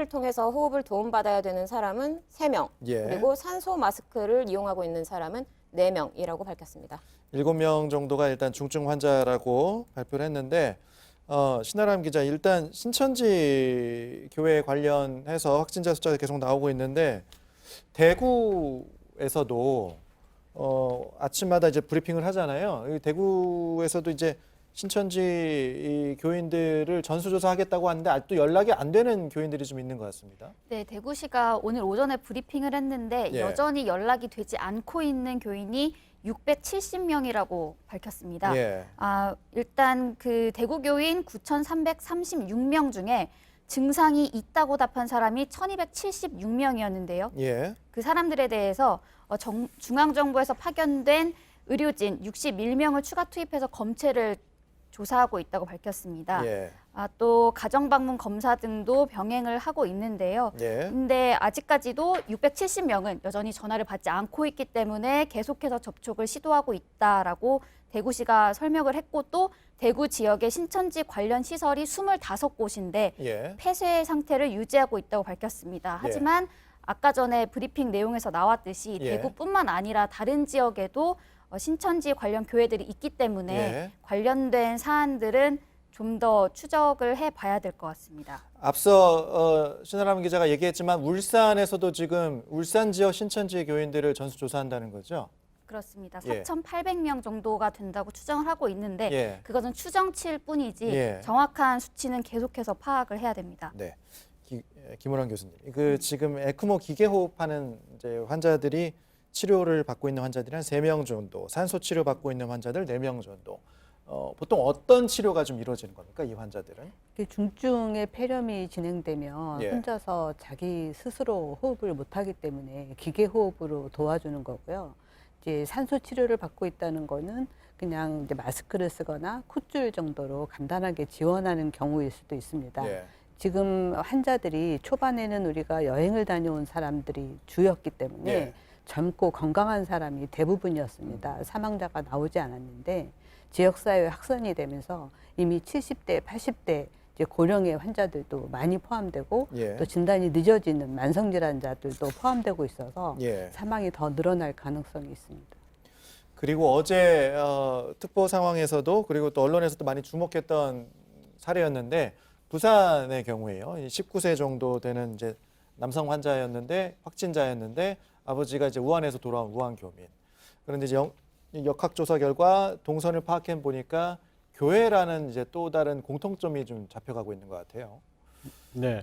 통해서 호흡을 도움받아야 되는 사람은 3명, 예. 그리고 산소 마스크를 이용하고 있는 사람은 4명이라고 밝혔습니다. 7명 정도가 일단 중증 환자라고 발표를 했는데 신아람 기자, 일단 신천지 교회 관련해서 확진자 숫자가 계속 나오고 있는데 대구에서도 아침마다 이제 브리핑을 하잖아요. 대구에서도 이제 신천지 이 교인들을 전수조사하겠다고 하는데 아직도 연락이 안 되는 교인들이 좀 있는 것 같습니다. 네, 대구시가 오늘 오전에 브리핑을 했는데 예. 여전히 연락이 되지 않고 있는 교인이 670명이라고 밝혔습니다. 예. 일단 그 대구 교인 9,336명 중에 증상이 있다고 답한 사람이 1,276명이었는데요. 예. 그 사람들에 대해서 중앙정부에서 파견된 의료진 61명을 추가 투입해서 검체를 조사하고 있다고 밝혔습니다. 예. 또 가정방문 검사 등도 병행을 하고 있는데요. 예. 근데 아직까지도 670명은 여전히 전화를 받지 않고 있기 때문에 계속해서 접촉을 시도하고 있다라고 대구시가 설명을 했고 또 대구 지역의 신천지 관련 시설이 25곳인데 예. 폐쇄 상태를 유지하고 있다고 밝혔습니다. 하지만 아까 전에 브리핑 내용에서 나왔듯이 예. 대구뿐만 아니라 다른 지역에도 신천지 관련 교회들이 있기 때문에 예. 관련된 사안들은 좀 더 추적을 해봐야 될 것 같습니다. 앞서 신하람 기자가 얘기했지만 울산에서도 지금 울산 지역 신천지 교인들을 전수조사한다는 거죠? 그렇습니다. 예. 4,800명 정도가 된다고 추정을 하고 있는데 예. 그것은 추정치일 뿐이지 예. 정확한 수치는 계속해서 파악을 해야 됩니다. 네. 김호란 교수님. 그 지금 에크모 기계호흡하는 이제 환자들이 치료를 받고 있는 환자들이 한 3명 정도, 산소 치료 받고 있는 환자들 4명 정도. 보통 어떤 치료가 좀 이루어지는 겁니까, 이 환자들은? 중증의 폐렴이 진행되면 예. 혼자서 자기 스스로 호흡을 못하기 때문에 기계 호흡으로 도와주는 거고요. 이제 산소 치료를 받고 있다는 거는 그냥 이제 마스크를 쓰거나 콧줄 정도로 간단하게 지원하는 경우일 수도 있습니다. 예. 지금 환자들이 초반에는 우리가 여행을 다녀온 사람들이 주였기 때문에 예. 젊고 건강한 사람이 대부분이었습니다. 사망자가 나오지 않았는데 지역사회 확산이 되면서 이미 70대, 80대 이제 고령의 환자들도 많이 포함되고 예. 또 진단이 늦어지는 만성질환자들도 포함되고 있어서 예. 사망이 더 늘어날 가능성이 있습니다. 그리고 어제 특보 상황에서도 그리고 또 언론에서도 많이 주목했던 사례였는데 부산의 경우에요. 19세 정도 되는 이제 남성 환자였는데 확진자였는데 아버지가 이제 우한에서 돌아온 우한 교민. 그런데 이제 역학조사 결과 동선을 파악해 보니까 교회라는 이제 또 다른 공통점이 좀 잡혀가고 있는 것 같아요. 네.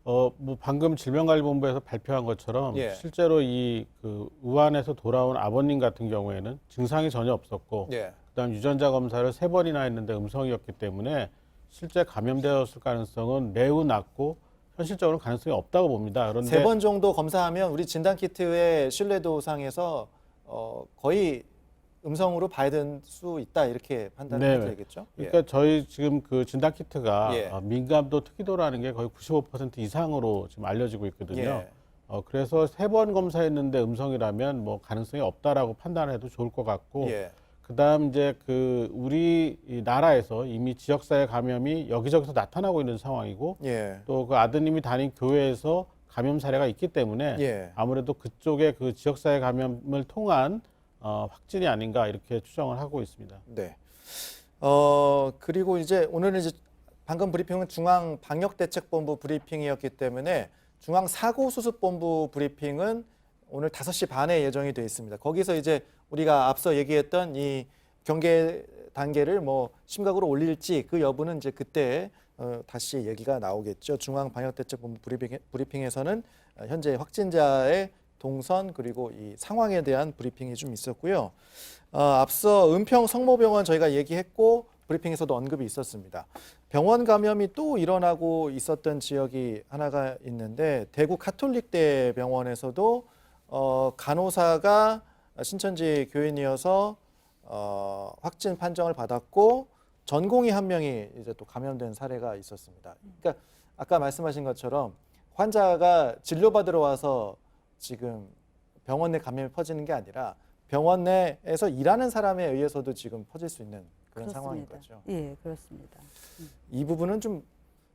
뭐 방금 질병관리본부에서 발표한 것처럼 예. 실제로 그 우한에서 돌아온 아버님 같은 경우에는 증상이 전혀 없었고 예. 그다음 유전자 검사를 3번이나 했는데 음성이었기 때문에 실제 감염되었을 가능성은 매우 낮고 현실적으로 가능성이 없다고 봅니다. 그런데 3번 정도 검사하면 우리 진단키트의 신뢰도상에서 거의 음성으로 봐야 될 수 있다 이렇게 판단을 해도 되겠죠? 그러니까 저희 지금 그 진단 키트가 예. 민감도 특이도라는 게 거의 95% 이상으로 지금 알려지고 있거든요. 예. 그래서 3번 검사했는데 음성이라면 뭐 가능성이 없다라고 판단해도 좋을 것 같고 예. 그다음 이제 그 우리 이 나라에서 이미 지역사회 감염이 여기저기서 나타나고 있는 상황이고 예. 또 그 아드님이 다닌 교회에서 감염 사례가 있기 때문에 예. 아무래도 그쪽에 그 지역사회 감염을 통한 확진이 아닌가 이렇게 추정을 하고 있습니다. 네. 그리고 이제 오늘은 이제 방금 브리핑은 중앙방역대책본부 브리핑이었기 때문에 중앙사고수습본부 브리핑은 오늘 5시 반에 예정이 되어 있습니다. 거기서 이제 우리가 앞서 얘기했던 이 경계 단계를 뭐 심각으로 올릴지 그 여부는 이제 그때 다시 얘기가 나오겠죠. 중앙방역대책본부 브리핑에서는 현재 확진자의 동선 그리고 이 상황에 대한 브리핑이 좀 있었고요. 앞서 은평 성모병원 저희가 얘기했고 브리핑에서도 언급이 있었습니다. 병원 감염이 또 일어나고 있었던 지역이 하나가 있는데 대구 카톨릭대 병원에서도 간호사가 신천지 교인이어서 확진 판정을 받았고 전공의 한 명이 이제 또 감염된 사례가 있었습니다. 그러니까 아까 말씀하신 것처럼 환자가 진료받으러 와서 지금 병원 내 감염이 퍼지는 게 아니라 병원 내에서 일하는 사람에 의해서도 지금 퍼질 수 있는 그런 상황인 거죠. 예, 그렇습니다. 이 부분은 좀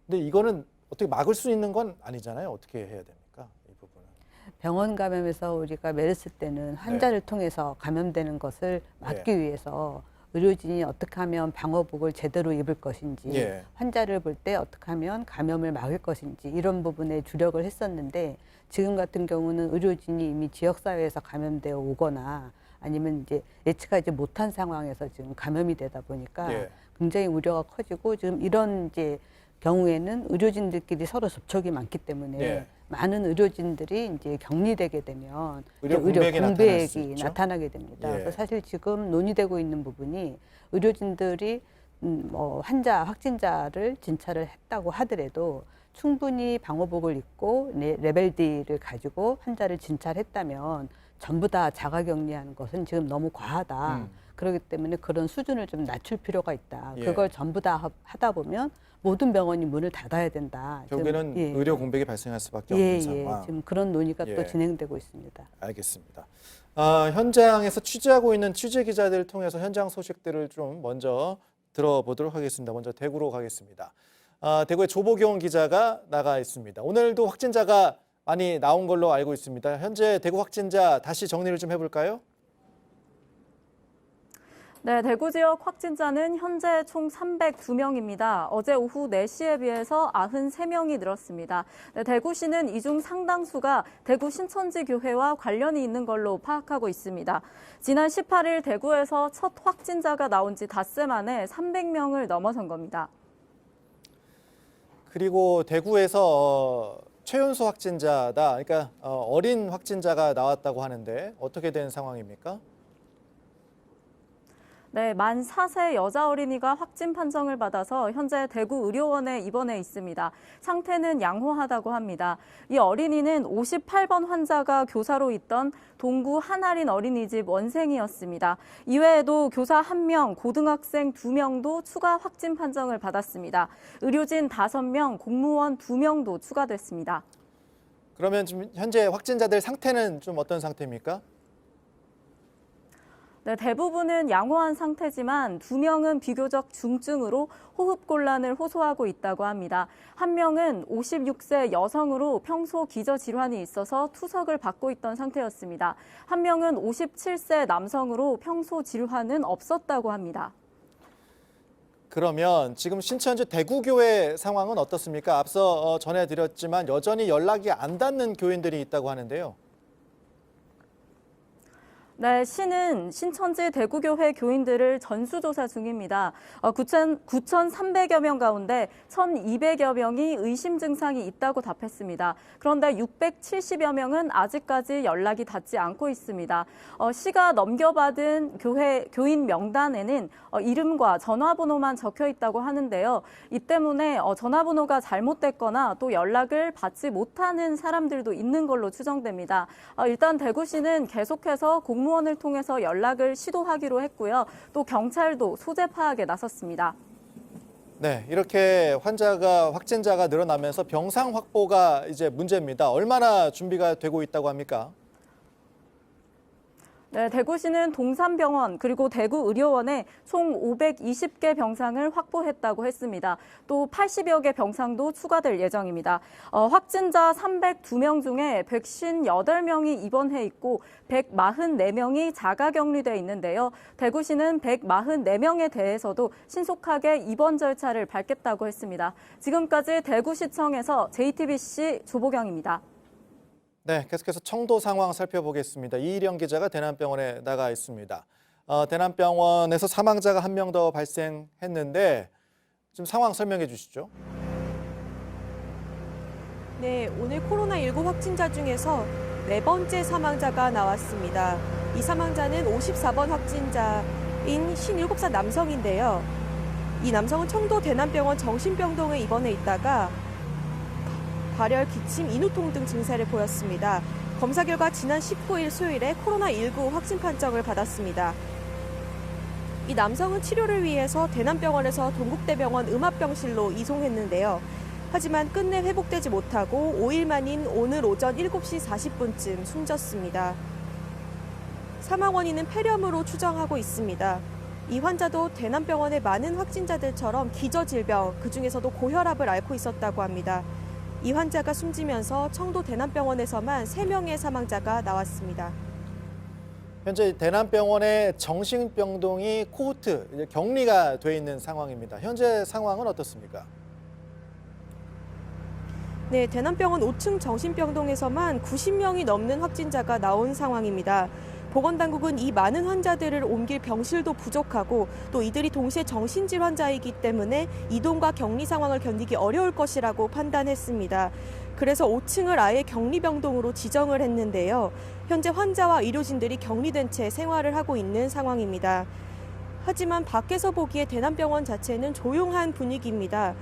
근데 이거는 어떻게 막을 수 있는 건 아니잖아요. 어떻게 해야 됩니까? 이 부분은. 병원 감염에서 우리가 메르스 때는 환자를 통해서 감염되는 것을 막기 위해서 의료진이 어떻게 하면 방호복을 제대로 입을 것인지 예. 환자를 볼 때 어떻게 하면 감염을 막을 것인지 이런 부분에 주력을 했었는데 지금 같은 경우는 의료진이 이미 지역사회에서 감염되어 오거나 아니면 이제 예측하지 못한 상황에서 지금 감염이 되다 보니까 굉장히 우려가 커지고 지금 이런 이제 경우에는 의료진들끼리 서로 접촉이 많기 때문에 네. 많은 의료진들이 이제 격리되게 되면 의료 이제 공백이 나타날 수 있죠. 나타나게 됩니다. 예. 그래서 사실 지금 논의되고 있는 부분이 의료진들이 확진자를 진찰을 했다고 하더라도 충분히 방호복을 입고 레벨 D를 가지고 환자를 진찰했다면 전부 다 자가격리하는 것은 지금 너무 과하다. 그렇기 때문에 그런 수준을 좀 낮출 필요가 있다. 예. 그걸 전부 다 하다 보면 모든 병원이 문을 닫아야 된다. 결국에는 지금, 예. 의료 공백이 발생할 수밖에 없는 예, 상황. 지금 그런 논의가 예. 또 진행되고 있습니다. 알겠습니다. 현장에서 취재하고 있는 취재 기자들을 통해서 현장 소식들을 좀 먼저 들어보도록 하겠습니다. 먼저 대구로 가겠습니다. 대구의 조보경 기자가 나가 있습니다. 오늘도 확진자가 많이 나온 걸로 알고 있습니다. 현재 대구 확진자 다시 정리를 좀 해볼까요? 네, 대구 지역 확진자는 현재 총 302명입니다. 어제 오후 4시에 비해서 93명이 늘었습니다. 네, 대구시는 이 중 상당수가 대구 신천지 교회와 관련이 있는 걸로 파악하고 있습니다. 지난 18일 대구에서 첫 확진자가 나온 지 닷새 만에 300명을 넘어선 겁니다. 그리고 대구에서 최연소 확진자다. 그러니까 어린 확진자가 나왔다고 하는데 어떻게 된 상황입니까? 네, 만 4세 여자 어린이가 확진 판정을 받아서 현재 대구 의료원에 입원해 있습니다. 상태는 양호하다고 합니다. 이 어린이는 58번 환자가 교사로 있던 동구 한아린 어린이집 원생이었습니다. 이외에도 교사 1명, 고등학생 2명도 추가 확진 판정을 받았습니다. 의료진 5명, 공무원 2명도 추가됐습니다. 그러면 지금 현재 확진자들 상태는 좀 어떤 상태입니까? 네, 대부분은 양호한 상태지만 2명은 비교적 중증으로 호흡곤란을 호소하고 있다고 합니다. 1명은 56세 여성으로 평소 기저질환이 있어서 투석을 받고 있던 상태였습니다. 1명은 57세 남성으로 평소 질환은 없었다고 합니다. 그러면 지금 신천지 대구교회 상황은 어떻습니까? 앞서 전해드렸지만 여전히 연락이 안 닿는 교인들이 있다고 하는데요. 네, 시는 신천지 대구교회 교인들을 전수조사 중입니다. 9,300여 명 가운데 1,200여 명이 의심 증상이 있다고 답했습니다. 그런데 670여 명은 아직까지 연락이 닿지 않고 있습니다. 시가 넘겨받은 교인 명단에는 이름과 전화번호만 적혀 있다고 하는데요. 이 때문에 전화번호가 잘못됐거나 또 연락을 받지 못하는 사람들도 있는 걸로 추정됩니다. 일단 대구시는 계속해서 공무원을 통해서 연락을 시도하기로 했고요. 또 경찰도 소재 파악에 나섰습니다. 네, 이렇게 확진자가 늘어나면서 병상 확보가 이제 문제입니다. 얼마나 준비가 되고 있다고 합니까? 네, 대구시는 동산병원 그리고 대구의료원에 총 520개 병상을 확보했다고 했습니다. 또 80여 개 병상도 추가될 예정입니다. 확진자 302명 중에 158명이 입원해 있고 144명이 자가격리돼 있는데요. 대구시는 144명에 대해서도 신속하게 입원 절차를 밟겠다고 했습니다. 지금까지 대구시청에서 JTBC 조보경입니다. 네, 계속해서 청도 상황 살펴보겠습니다. 이일영 기자가 대남병원에 나가 있습니다. 대남병원에서 사망자가 1명 더 발생했는데 좀 상황 설명해 주시죠. 네, 오늘 코로나19 확진자 중에서 4번째 사망자가 나왔습니다. 이 사망자는 54번 확진자인 57살 남성인데요. 이 남성은 청도 대남병원 정신병동에 입원해 있다가 발열, 기침, 인후통 등 증세를 보였습니다. 검사 결과 지난 19일 수요일에 코로나19 확진 판정을 받았습니다. 이 남성은 치료를 위해서 대남병원에서 동국대병원 음압병실로 이송했는데요. 하지만 끝내 회복되지 못하고 5일 만인 오늘 오전 7시 40분쯤 숨졌습니다. 사망 원인은 폐렴으로 추정하고 있습니다. 이 환자도 대남병원의 많은 확진자들처럼 기저질병, 그중에서도 고혈압을 앓고 있었다고 합니다. 이 환자가 숨지면서 청도 대남병원에서만 3명의 사망자가 나왔습니다. 현재 대남병원의 정신병동이 코호트, 이제 격리가 돼 있는 상황입니다. 현재 상황은 어떻습니까? 네, 대남병원 5층 정신병동에서만 90명이 넘는 확진자가 나온 상황입니다. 보건당국은 이 많은 환자들을 옮길 병실도 부족하고 또 이들이 동시에 정신질 환자이기 때문에 이동과 격리 상황을 견디기 어려울 것이라고 판단했습니다. 그래서 5층을 아예 격리병동으로 지정을 했는데요. 현재 환자와 의료진들이 격리된 채 생활을 하고 있는 상황입니다. 하지만 밖에서 보기에 대남병원 자체는 조용한 분위기입니다.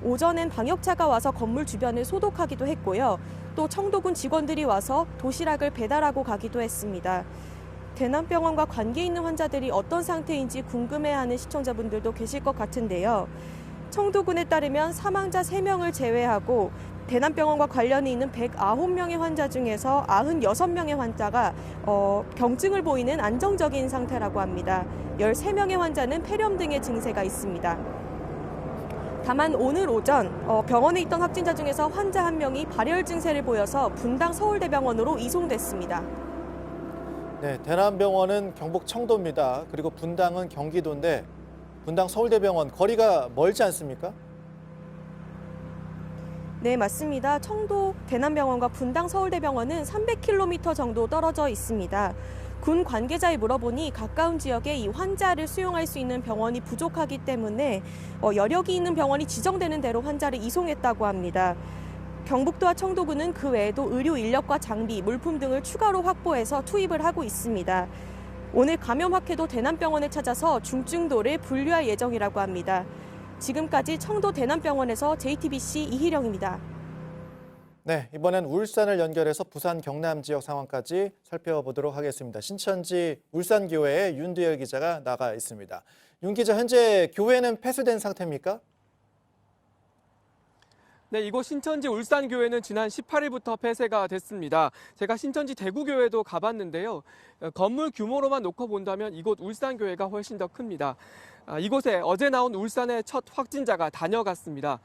오전엔 방역차가 와서 건물 주변을 소독하기도 했고요. 또 청도군 직원들이 와서 도시락을 배달하고 가기도 했습니다. 대남병원과 관계 있는 환자들이 어떤 상태인지 궁금해하는 시청자분들도 계실 것 같은데요. 청도군에 따르면 사망자 3명을 제외하고 대남병원과 관련이 있는 109명의 환자 중에서 96명의 환자가 경증을 보이는 안정적인 상태라고 합니다. 13명의 환자는 폐렴 등의 증세가 있습니다. 다만 오늘 오전 병원에 있던 확진자 중에서 환자 1명이 발열 증세를 보여서 분당 서울대병원으로 이송됐습니다. 네, 대남병원은 경북 청도입니다. 그리고 분당은 경기도인데 분당 서울대병원 거리가 멀지 않습니까? 네, 맞습니다. 청도 대남병원과 분당 서울대병원은 300km 정도 떨어져 있습니다. 군 관계자에 물어보니 가까운 지역에 이 환자를 수용할 수 있는 병원이 부족하기 때문에 여력이 있는 병원이 지정되는 대로 환자를 이송했다고 합니다. 경북도와 청도군은 그 외에도 의료 인력과 장비, 물품 등을 추가로 확보해서 투입을 하고 있습니다. 오늘 감염 확해도 대남병원에 찾아서 중증도를 분류할 예정이라고 합니다. 지금까지 청도 대남병원에서 JTBC 이희령입니다. 네, 이번엔 울산을 연결해서 부산 경남 지역 상황까지 살펴보도록 하겠습니다. 신천지 울산교회의 윤두열 기자가 나가 있습니다. 윤 기자, 현재 교회는 폐쇄된 상태입니까? 네, 이곳 신천지 울산교회는 지난 18일부터 폐쇄가 됐습니다. 제가 신천지 대구교회도 가봤는데요. 건물 규모로만 놓고 본다면 이곳 울산교회가 훨씬 더 큽니다. 이곳에 어제 나온 울산의 첫 확진자가 다녀갔습니다.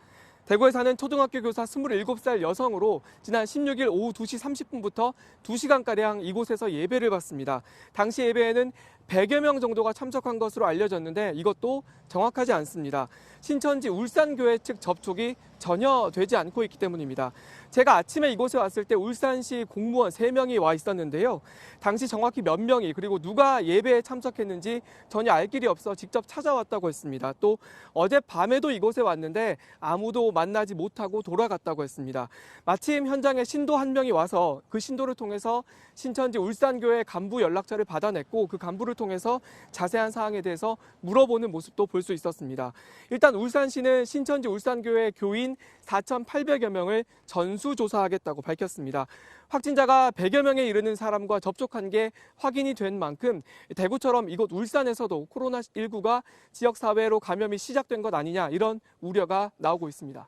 대구에 사는 초등학교 교사 27살 여성으로 지난 16일 오후 2시 30분부터 2시간가량 이곳에서 예배를 받습니다. 당시 예배에는 100여 명 정도가 참석한 것으로 알려졌는데 이것도 정확하지 않습니다. 신천지 울산교회 측 접촉이 전혀 되지 않고 있기 때문입니다. 제가 아침에 이곳에 왔을 때 울산시 공무원 3명이 와 있었는데요. 당시 정확히 몇 명이 그리고 누가 예배에 참석했는지 전혀 알 길이 없어 직접 찾아왔다고 했습니다. 또 어젯밤에도 이곳에 왔는데 아무도 만나지 못하고 돌아갔다고 했습니다. 마침 현장에 신도 1명이 와서 그 신도를 통해서 신천지 울산교회 간부 연락처를 받아냈고 그 간부를 통해서 자세한 사항에 대해서 물어보는 모습도 볼 수 있었습니다. 일단 울산시는 신천지 울산교회 교인 4,800여 명을 전수조사하겠다고 밝혔습니다. 확진자가 100여 명에 이르는 사람과 접촉한 게 확인이 된 만큼 대구처럼 이곳 울산에서도 코로나19가 지역사회로 감염이 시작된 것 아니냐 이런 우려가 나오고 있습니다.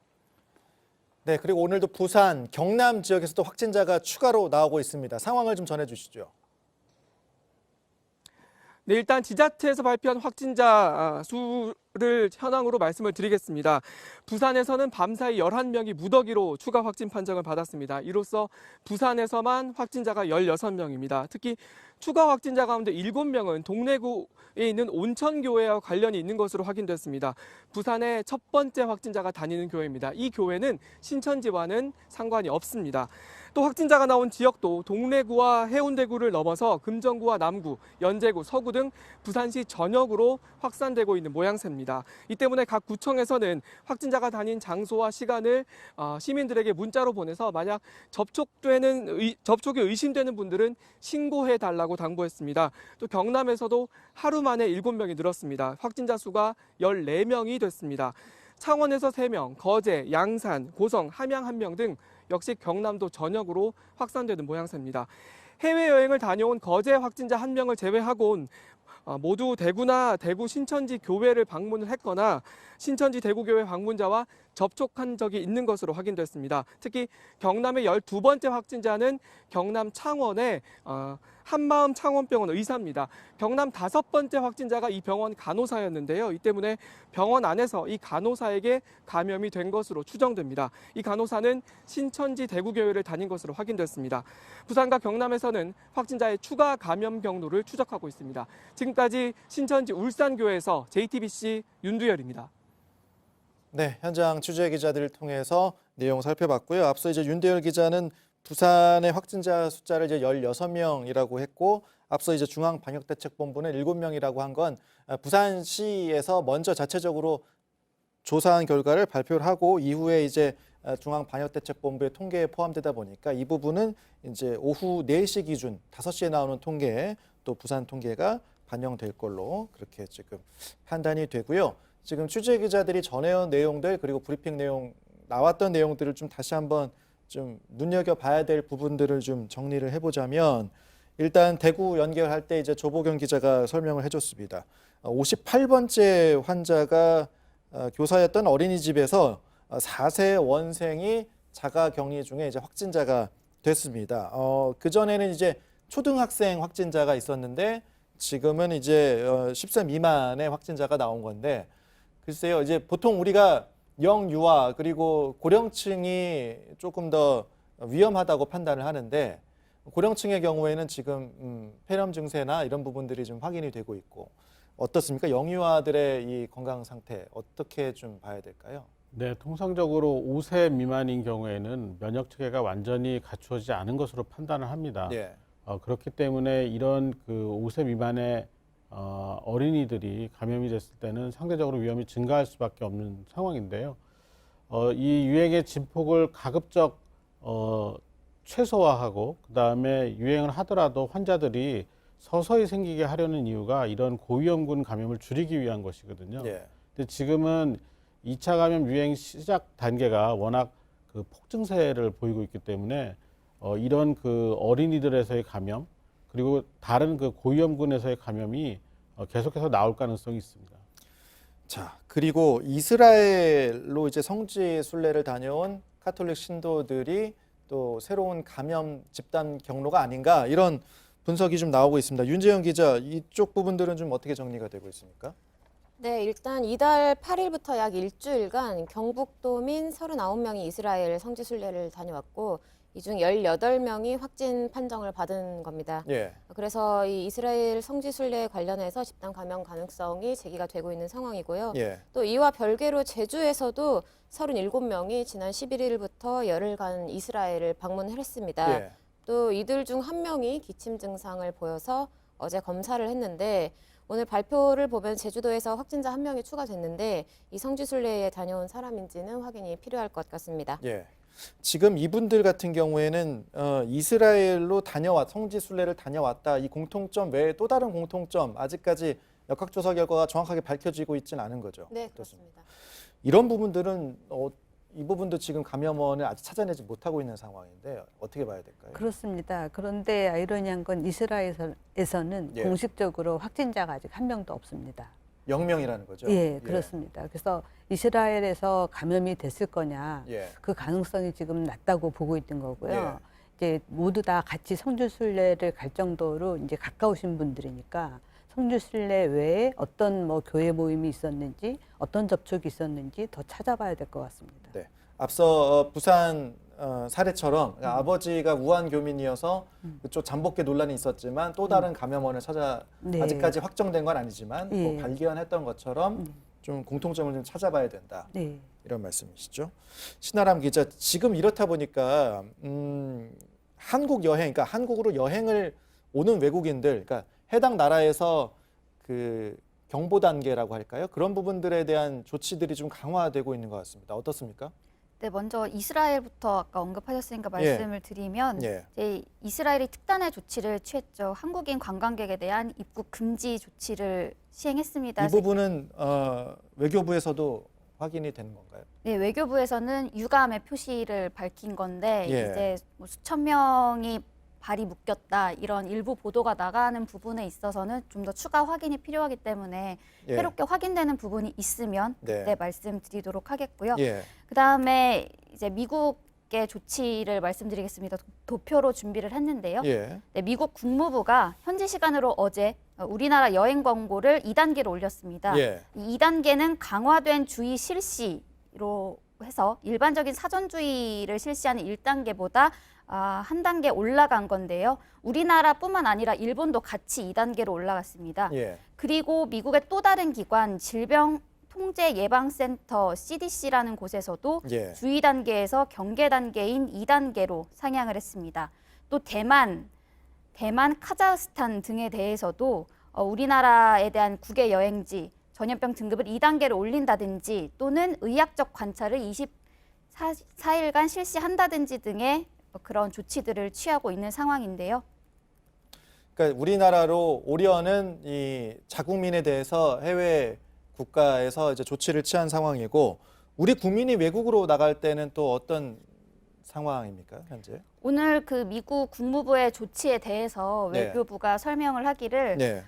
네, 그리고 오늘도 부산, 경남 지역에서도 확진자가 추가로 나오고 있습니다. 상황을 좀 전해주시죠. 네, 일단 지자체에서 발표한 확진자 수를 현황으로 말씀을 드리겠습니다. 부산에서는 밤사이 11명이 무더기로 추가 확진 판정을 받았습니다. 이로써 부산에서만 확진자가 16명입니다. 특히 추가 확진자 가운데 7명은 동래구에 있는 온천교회와 관련이 있는 것으로 확인됐습니다. 부산의 첫 번째 확진자가 다니는 교회입니다. 이 교회는 신천지와는 상관이 없습니다. 또 확진자가 나온 지역도 동래구와 해운대구를 넘어서 금정구와 남구, 연제구, 서구 등 부산시 전역으로 확산되고 있는 모양새입니다. 이 때문에 각 구청에서는 확진자가 다닌 장소와 시간을 시민들에게 문자로 보내서 만약 접촉이 의심되는 분들은 신고해달라고 당부했습니다. 또 경남에서도 하루 만에 7명이 늘었습니다. 확진자 수가 14명이 됐습니다. 창원에서 3명, 거제, 양산, 고성, 함양 1명 등 역시 경남도 전역으로 확산되는 모양새입니다. 해외여행을 다녀온 거제 확진자 1명을 제외하고는 모두 대구나 대구 신천지 교회를 방문을 했거나 신천지 대구교회 방문자와 접촉한 적이 있는 것으로 확인됐습니다. 특히 경남의 12번째 확진자는 경남 창원의 한마음 창원병원 의사입니다. 경남 5번째 확진자가 이 병원 간호사였는데요. 이 때문에 병원 안에서 이 간호사에게 감염이 된 것으로 추정됩니다. 이 간호사는 신천지 대구교회를 다닌 것으로 확인됐습니다. 부산과 경남에서는 확진자의 추가 감염 경로를 추적하고 있습니다. 지금까지 신천지 울산교회에서 JTBC 윤두열입니다. 네, 현장 취재 기자들을 통해서 내용 살펴봤고요. 앞서 이제 윤두열 기자는 부산의 확진자 숫자를 이제 16명이라고 했고 앞서 이제 중앙방역대책본부는 7명이라고 한 건 부산시에서 먼저 자체적으로 조사한 결과를 발표를 하고 이후에 이제 중앙방역대책본부의 통계에 포함되다 보니까 이 부분은 이제 오후 4시 기준 5시에 나오는 통계에 또 부산 통계가 반영될 걸로 그렇게 지금 판단이 되고요. 지금 취재 기자들이 전해온 내용들 그리고 브리핑 내용 나왔던 내용들을 좀 다시 한번 좀 눈여겨봐야 될 부분들을 좀 정리를 해보자면 일단 대구 연결할 때 이제 조보경 기자가 설명을 해줬습니다. 58번째 환자가 교사였던 어린이집에서 4세 원생이 자가격리 중에 이제 확진자가 됐습니다. 그 전에는 이제 초등학생 확진자가 있었는데 지금은 이제 10세 미만의 확진자가 나온 건데 글쎄요, 이제 보통 우리가 영유아 그리고 고령층이 조금 더 위험하다고 판단을 하는데 고령층의 경우에는 지금 폐렴 증세나 이런 부분들이 좀 확인이 되고 있고 어떻습니까? 영유아들의 이 건강 상태 어떻게 좀 봐야 될까요? 네, 통상적으로 5세 미만인 경우에는 면역 체계가 완전히 갖추어지지 않은 것으로 판단을 합니다. 예. 그렇기 때문에 이런 그 5세 미만의 어린이들이 감염이 됐을 때는 상대적으로 위험이 증가할 수밖에 없는 상황인데요. 이 유행의 진폭을 가급적 최소화하고 그다음에 유행을 하더라도 환자들이 서서히 생기게 하려는 이유가 이런 고위험군 감염을 줄이기 위한 것이거든요. 예. 근데 지금은 2차 감염 유행 시작 단계가 워낙 그 폭증세를 보이고 있기 때문에 이런 그 어린이들에서의 감염 그리고 다른 그 고위험군에서의 감염이 계속해서 나올 가능성이 있습니다. 자, 그리고 이스라엘로 이제 성지 순례를 다녀온 카톨릭 신도들이 또 새로운 감염 집단 경로가 아닌가 이런 분석이 좀 나오고 있습니다. 윤재영 기자, 이쪽 부분들은 좀 어떻게 정리가 되고 있습니까? 네, 일단 이달 8일부터 약 일주일간 경북도민 39명이 이스라엘 성지 순례를 다녀왔고 이 중 18명이 확진 판정을 받은 겁니다. 예. 그래서 이 이스라엘 성지 순례 관련해서 집단 감염 가능성이 제기가 되고 있는 상황이고요. 예. 또 이와 별개로 제주에서도 37명이 지난 11일부터 열흘간 이스라엘을 방문을 했습니다. 예. 또 이들 중 한 명이 기침 증상을 보여서 어제 검사를 했는데 오늘 발표를 보면 제주도에서 확진자 한 명이 추가됐는데 이 성지 순례에 다녀온 사람인지는 확인이 필요할 것 같습니다. 예. 지금 이분들 같은 경우에는 이스라엘로 성지 순례를 다녀왔다 이 공통점 외에 또 다른 공통점 아직까지 역학조사 결과가 정확하게 밝혀지고 있지는 않은 거죠. 네, 그렇습니다. 이런 부분들은 이 부분도 지금 감염원을 아직 찾아내지 못하고 있는 상황인데 어떻게 봐야 될까요? 그렇습니다. 그런데 아이러니한 건 이스라엘에서는 예. 공식적으로 확진자가 아직 한 명도 없습니다. 0명이라는 거죠? 예, 그렇습니다. 그래서 이스라엘에서 감염이 됐을 거냐 예. 그 가능성이 지금 낮다고 보고 있는 거고요. 예. 이제 모두 다 같이 성지순례를 갈 정도로 이제 가까우신 분들이니까 성지순례 외에 어떤 뭐 교회 모임이 있었는지 어떤 접촉이 있었는지 더 찾아봐야 될 것 같습니다. 네. 앞서 부산 사례처럼 아버지가 우한 교민이어서 그쪽 잠복계 논란이 있었지만 또 다른 감염원을 찾아 네. 아직까지 확정된 건 아니지만 예. 뭐 발견했던 것처럼 좀 공통점을 좀 찾아봐야 된다. 네. 이런 말씀이시죠. 신아람 기자, 지금 이렇다 보니까 한국 여행, 그러니까 한국으로 여행을 오는 외국인들, 그러니까 해당 나라에서 그 경보 단계라고 할까요? 그런 부분들에 대한 조치들이 좀 강화되고 있는 것 같습니다. 어떻습니까? 네, 먼저 이스라엘부터 아까 언급하셨으니까 말씀을 드리면 예. 이제 이스라엘이 특단의 조치를 취했죠. 한국인 관광객에 대한 입국 금지 조치를 시행했습니다. 이 부분은 외교부에서도 확인이 되는 건가요? 네, 외교부에서는 유감의 표시를 밝힌 건데 예. 이제 뭐 수천 명이 발이 묶였다 이런 일부 보도가 나가는 부분에 있어서는 좀 더 추가 확인이 필요하기 때문에 예. 새롭게 확인되는 부분이 있으면 네. 그때 말씀드리도록 하겠고요. 예. 그다음에 이제 미국의 조치를 말씀드리겠습니다. 도표로 준비를 했는데요. 예. 네, 미국 국무부가 현지 시간으로 어제 우리나라 여행 광고를 2단계로 올렸습니다. 예. 이 2단계는 강화된 주의 실시로 해서 일반적인 사전주의를 실시하는 1단계보다 한 단계 올라간 건데요. 우리나라뿐만 아니라 일본도 같이 2단계로 올라갔습니다. 예. 그리고 미국의 또 다른 기관 통제예방센터 CDC라는 곳에서도 예. 주의 단계에서 경계 단계인 2단계로 상향을 했습니다. 또 대만, 카자흐스탄 등에 대해서도 우리나라에 대한 국외 여행지 전염병 등급을 2단계로 올린다든지 또는 의학적 관찰을 24일간 실시한다든지 등의 그런 조치들을 취하고 있는 상황인데요. 그러니까 우리나라로 오려는 이 자국민에 대해서 해외 국가에서 이제 조치를 취한 상황이고 우리 국민이 외국으로 나갈 때는 또 어떤 상황입니까, 현재? 오늘 그 미국 국무부의 조치에 대해서 네. 외교부가 설명을 하기를 네.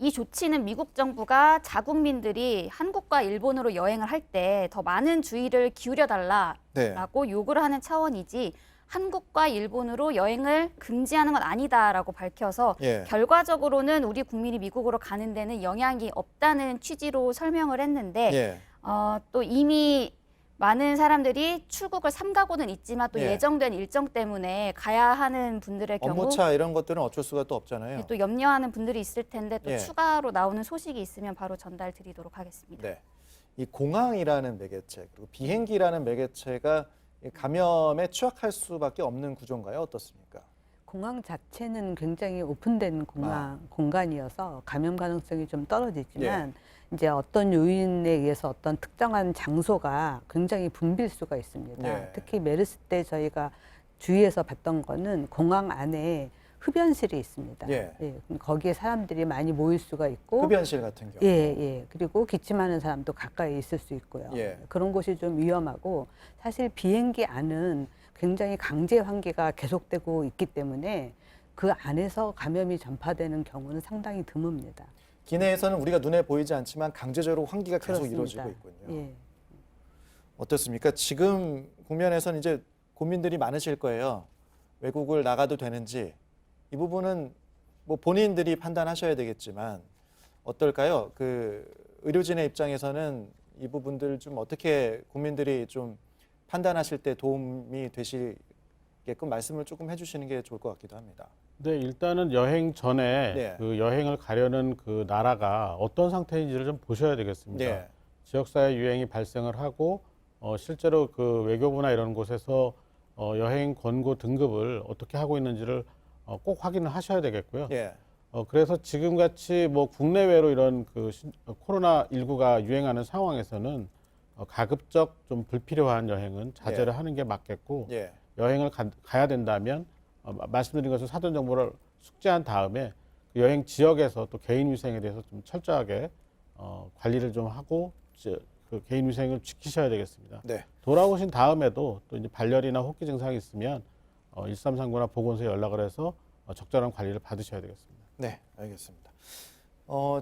이 조치는 미국 정부가 자국민들이 한국과 일본으로 여행을 할 때 더 많은 주의를 기울여 달라라고 네. 요구를 하는 차원이지 한국과 일본으로 여행을 금지하는 건 아니다라고 밝혀서 예. 결과적으로는 우리 국민이 미국으로 가는 데는 영향이 없다는 취지로 설명을 했는데 예. 또 이미 많은 사람들이 출국을 삼가고는 있지만 또 예. 예정된 일정 때문에 가야 하는 분들의 경우 업무차 이런 것들은 어쩔 수가 또 없잖아요. 또 염려하는 분들이 있을 텐데 또 예. 추가로 나오는 소식이 있으면 바로 전달 드리도록 하겠습니다. 네. 이 공항이라는 매개체 그리고 비행기라는 매개체가 이 감염에 취약할 수밖에 없는 구조인가요? 어떻습니까? 공항 자체는 굉장히 오픈된 공간이어서 감염 가능성이 좀 떨어지지만 이제 어떤 요인에 의해서 어떤 특정한 장소가 굉장히 붐빌 수가 있습니다. 예. 특히 메르스 때 저희가 주위에서 봤던 거는 공항 안에 흡연실이 있습니다. 예. 그럼 거기에 사람들이 많이 모일 수가 있고 흡연실 같은 경우. 예. 그리고 기침하는 사람도 가까이 있을 수 있고요. 예. 그런 곳이 좀 위험하고 사실 비행기 안은 굉장히 강제 환기가 계속되고 있기 때문에 그 안에서 감염이 전파되는 경우는 상당히 드뭅니다. 기내에서는 우리가 눈에 보이지 않지만 강제적으로 환기가 계속 그렇습니다. 이루어지고 있군요. 예. 어떻습니까? 지금 국면에서는 이제 고민들이 많으실 거예요. 외국을 나가도 되는지 이 부분은 뭐 본인들이 판단하셔야 되겠지만 어떨까요? 그 의료진의 입장에서는 이 부분들 좀 어떻게 국민들이 좀 판단하실 때 도움이 되시게끔 말씀을 조금 해주시는 게 좋을 것 같기도 합니다. 네, 일단은 여행 전에 네. 그 여행을 가려는 그 나라가 어떤 상태인지를 좀 보셔야 되겠습니다. 네. 지역사회 유행이 발생을 하고 실제로 그 외교부나 이런 곳에서 여행 권고 등급을 어떻게 하고 있는지를 꼭 확인을 하셔야 되겠고요. 예. 그래서 지금같이 뭐 국내외로 이런 그 코로나19가 유행하는 상황에서는 가급적 좀 불필요한 여행은 자제를 하는 게 맞겠고 예. 여행을 가야 된다면 말씀드린 것을 사전 정보를 숙지한 다음에 그 여행 지역에서 또 개인 위생에 대해서 좀 철저하게 관리를 좀 하고 그 개인 위생을 지키셔야 되겠습니다. 네. 돌아오신 다음에도 또 이제 발열이나 호흡기 증상이 있으면 1339나 보건소에 연락을 해서 적절한 관리를 받으셔야 되겠습니다. 네, 알겠습니다.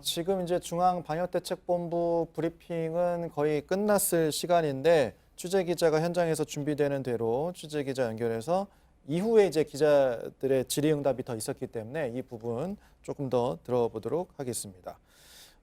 지금 이제 중앙방역대책본부 브리핑은 거의 끝났을 시간인데 취재 기자가 현장에서 준비되는 대로 취재 기자 연결해서 이후에 이제 기자들의 질의응답이 더 있었기 때문에 이 부분 조금 더 들어보도록 하겠습니다.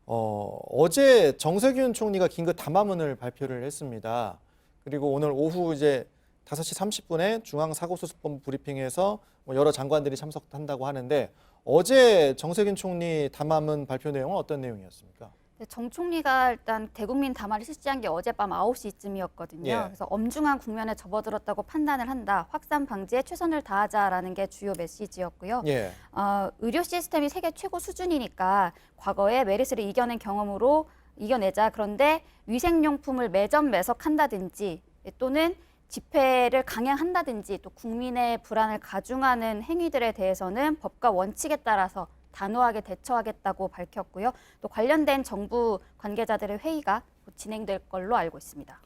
어제 정세균 총리가 긴급 담화문을 발표를 했습니다. 그리고 오늘 오후 이제 5시 30분에 중앙사고수습본부 브리핑에서 여러 장관들이 참석한다고 하는데 어제 정세균 총리 담화문 발표 내용은 어떤 내용이었습니까? 네, 정 총리가 일단 대국민 담화를 실시한 게 어젯밤 9시쯤이었거든요. 예. 그래서 엄중한 국면에 접어들었다고 판단을 한다. 확산 방지에 최선을 다하자라는 게 주요 메시지였고요. 예. 의료 시스템이 세계 최고 수준이니까 과거에 메르스를 이겨낸 경험으로 이겨내자. 그런데 위생용품을 매점 매석한다든지 또는 집회를 강행한다든지 또 국민의 불안을 가중하는 행위들에 대해서는 법과 원칙에 따라서 단호하게 대처하겠다고 밝혔고요. 또 관련된 정부 관계자들의 회의가 진행될 걸로 알고 있습니다.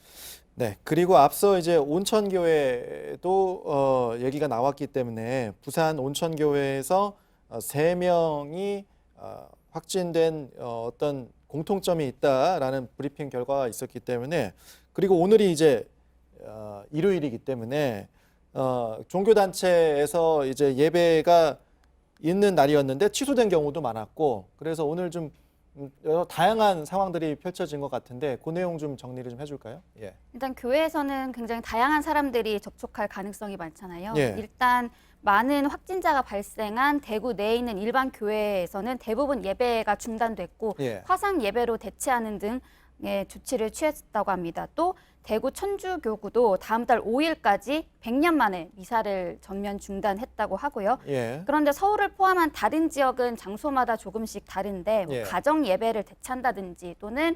네, 그리고 앞서 이제 온천교회도 얘기가 나왔기 때문에 부산 온천교회에서 3명이 확진된 어떤 공통점이 있다라는 브리핑 결과가 있었기 때문에 그리고 오늘이 이제 일요일이기 때문에 종교단체에서 이제 예배가 있는 날이었는데 취소된 경우도 많았고 그래서 오늘 좀 여러 다양한 상황들이 펼쳐진 것 같은데 그 내용 좀 정리를 좀 해줄까요? 예. 일단 교회에서는 굉장히 다양한 사람들이 접촉할 가능성이 많잖아요. 예. 일단 많은 확진자가 발생한 대구 내에 있는 일반 교회에서는 대부분 예배가 중단됐고 예. 화상 예배로 대체하는 등 조치를 취했다고 합니다. 또 대구 천주교구도 다음 달 5일까지 100년 만에 미사를 전면 중단했다고 하고요. 예. 그런데 서울을 포함한 다른 지역은 장소마다 조금씩 다른데 뭐 예. 가정 예배를 대찬다든지 또는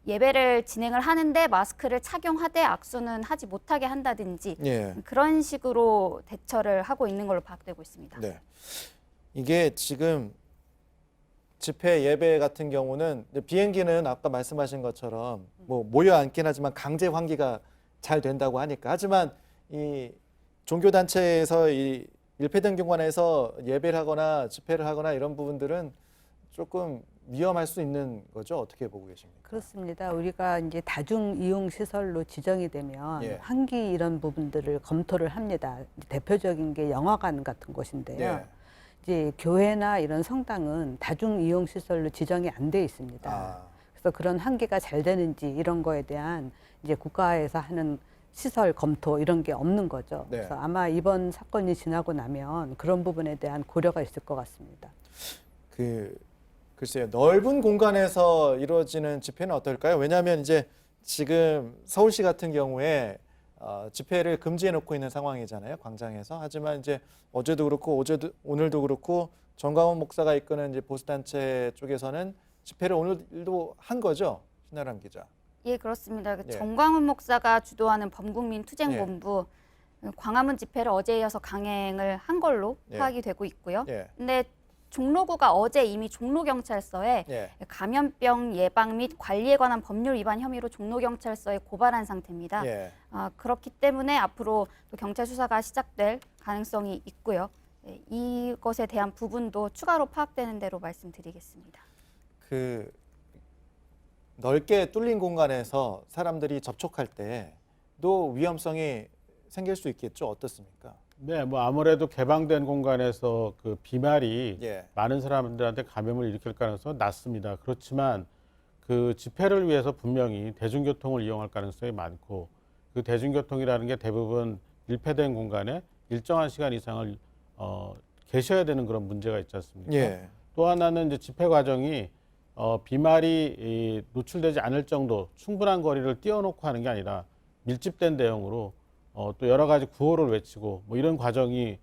예배를 진행을 하는데 마스크를 착용하되 악수는 하지 못하게 한다든지 예. 그런 식으로 대처를 하고 있는 걸로 파악되고 있습니다. 네. 이게 지금 집회 예배 같은 경우는 이제 비행기는 아까 말씀하신 것처럼 뭐 모여 앉긴 하지만 강제 환기가 잘 된다고 하니까. 하지만 이 종교 단체에서 이 밀폐된 공간에서 예배를 하거나 집회를 하거나 이런 부분들은 조금 위험할 수 있는 거죠. 어떻게 보고 계십니까? 그렇습니다. 우리가 이제 다중 이용 시설로 지정이 되면 예. 환기 이런 부분들을 검토를 합니다. 대표적인 게 영화관 같은 곳인데요. 예. 이제 교회나 이런 성당은 다중 이용 시설로 지정이 안 돼 있습니다. 아. 그래서 그런 환기가 잘 되는지 이런 거에 대한 이제 국가에서 하는 시설 검토 이런 게 없는 거죠. 네. 그래서 아마 이번 사건이 지나고 나면 그런 부분에 대한 고려가 있을 것 같습니다. 글쎄요, 넓은 공간에서 이루어지는 집회는 어떨까요? 왜냐하면 이제 지금 서울시 같은 경우에 집회를 금지해 놓고 있는 상황이잖아요, 광장에서. 하지만 이제 어제도 그렇고 오늘도 그렇고 정광훈 목사가 이끄는 이제 보수단체 쪽에서는 집회를 오늘도 한 거죠, 신아람 기자. 예, 그렇습니다. 예. 정광훈 목사가 주도하는 범국민 투쟁본부 광화문 집회를 어제에 이어서 강행을 한 걸로 예. 파악이 되고 있고요. 예. 근데 종로구가 어제 이미 종로경찰서에 예. 감염병 예방 및 관리에 관한 법률 위반 혐의로 종로경찰서에 고발한 상태입니다. 예. 그렇기 때문에 앞으로 또 경찰 수사가 시작될 가능성이 있고요. 예, 이것에 대한 부분도 추가로 파악되는 대로 말씀드리겠습니다. 넓게 뚫린 공간에서 사람들이 접촉할 때도 위험성이 생길 수 있겠죠. 어떻습니까? 네, 뭐 아무래도 개방된 공간에서 그 비말이 예. 많은 사람들한테 감염을 일으킬 가능성은 낮습니다. 그렇지만 그 집회를 위해서 분명히 대중교통을 이용할 가능성이 많고 그 대중교통이라는 게 대부분 밀폐된 공간에 일정한 시간 이상을 계셔야 되는 그런 문제가 있지 않습니까? 예. 또 하나는 이제 집회 과정이 비말이 노출되지 않을 정도 충분한 거리를 띄워놓고 하는 게 아니라 밀집된 대형으로 또 여러 가지 구호를 외치고 뭐 이런 과정이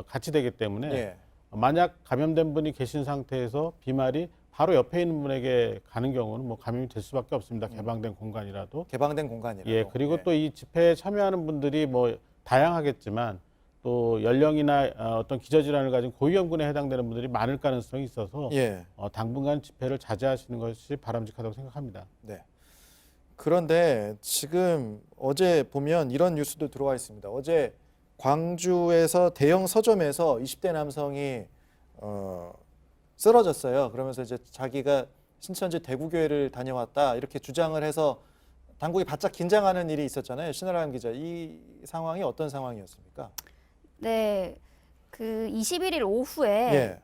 같이 되기 때문에 예. 만약 감염된 분이 계신 상태에서 비말이 바로 옆에 있는 분에게 가는 경우는 뭐 감염이 될 수밖에 없습니다. 개방된 공간이라도. 개방된 공간이라도. 예, 그리고 예. 또 이 집회에 참여하는 분들이 뭐 다양하겠지만 또 연령이나 어떤 기저질환을 가진 고위험군에 해당되는 분들이 많을 가능성이 있어서 예. 당분간 집회를 자제하시는 것이 바람직하다고 생각합니다. 네. 그런데 지금 어제 보면 이런 뉴스도 들어와 있습니다. 어제 광주에서 대형 서점에서 20대 남성이 쓰러졌어요. 그러면서 이제 자기가 신천지 대구교회를 다녀왔다 이렇게 주장을 해서 당국이 바짝 긴장하는 일이 있었잖아요. 신아람 기자, 이 상황이 어떤 상황이었습니까? 네, 그 21일 오후에 예.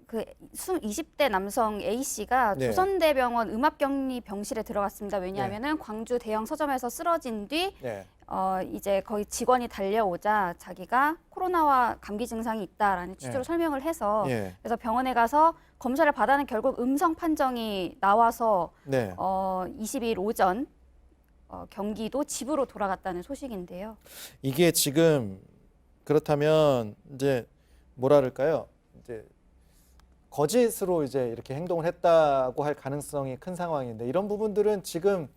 그 20대 남성 A 씨가 네. 조선대병원 음압격리 병실에 들어갔습니다. 왜냐하면은 광주 대형 서점에서 쓰러진 뒤 네. 이제 거기 직원이 달려오자 자기가 코로나와 감기 증상이 있다라는 취지로 예. 설명을 해서 예. 그래서 병원에 가서 검사를 받아는 결국 음성 판정이 나와서 네. 22일 오전 경기도 집으로 돌아갔다는 소식인데요. 이게 지금 그렇다면 이제 뭐라 그럴까요? 이제 거짓으로 이제 이렇게 행동을 했다고 할 가능성이 큰 상황인데 이런 부분들은 지금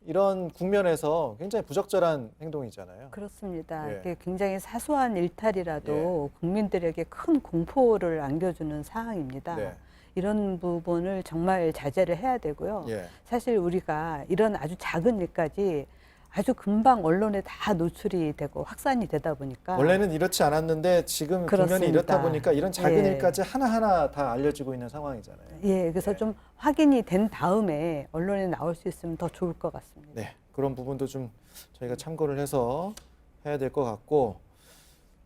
이런 국면에서 굉장히 부적절한 행동이잖아요. 그렇습니다. 예. 이게 굉장히 사소한 일탈이라도 국민들에게 큰 공포를 안겨주는 사항입니다. 네. 이런 부분을 정말 자제를 해야 되고요. 예. 사실 우리가 이런 아주 작은 일까지 아주 금방 언론에 다 노출이 되고 확산이 되다 보니까 원래는 이렇지 않았는데 지금 그렇습니다. 국면이 이렇다 보니까 이런 작은 예. 일까지 하나하나 다 알려지고 있는 상황이잖아요. 예, 그래서 좀 확인이 된 다음에 언론에 나올 수 있으면 더 좋을 것 같습니다. 네, 그런 부분도 좀 저희가 참고를 해서 해야 될 것 같고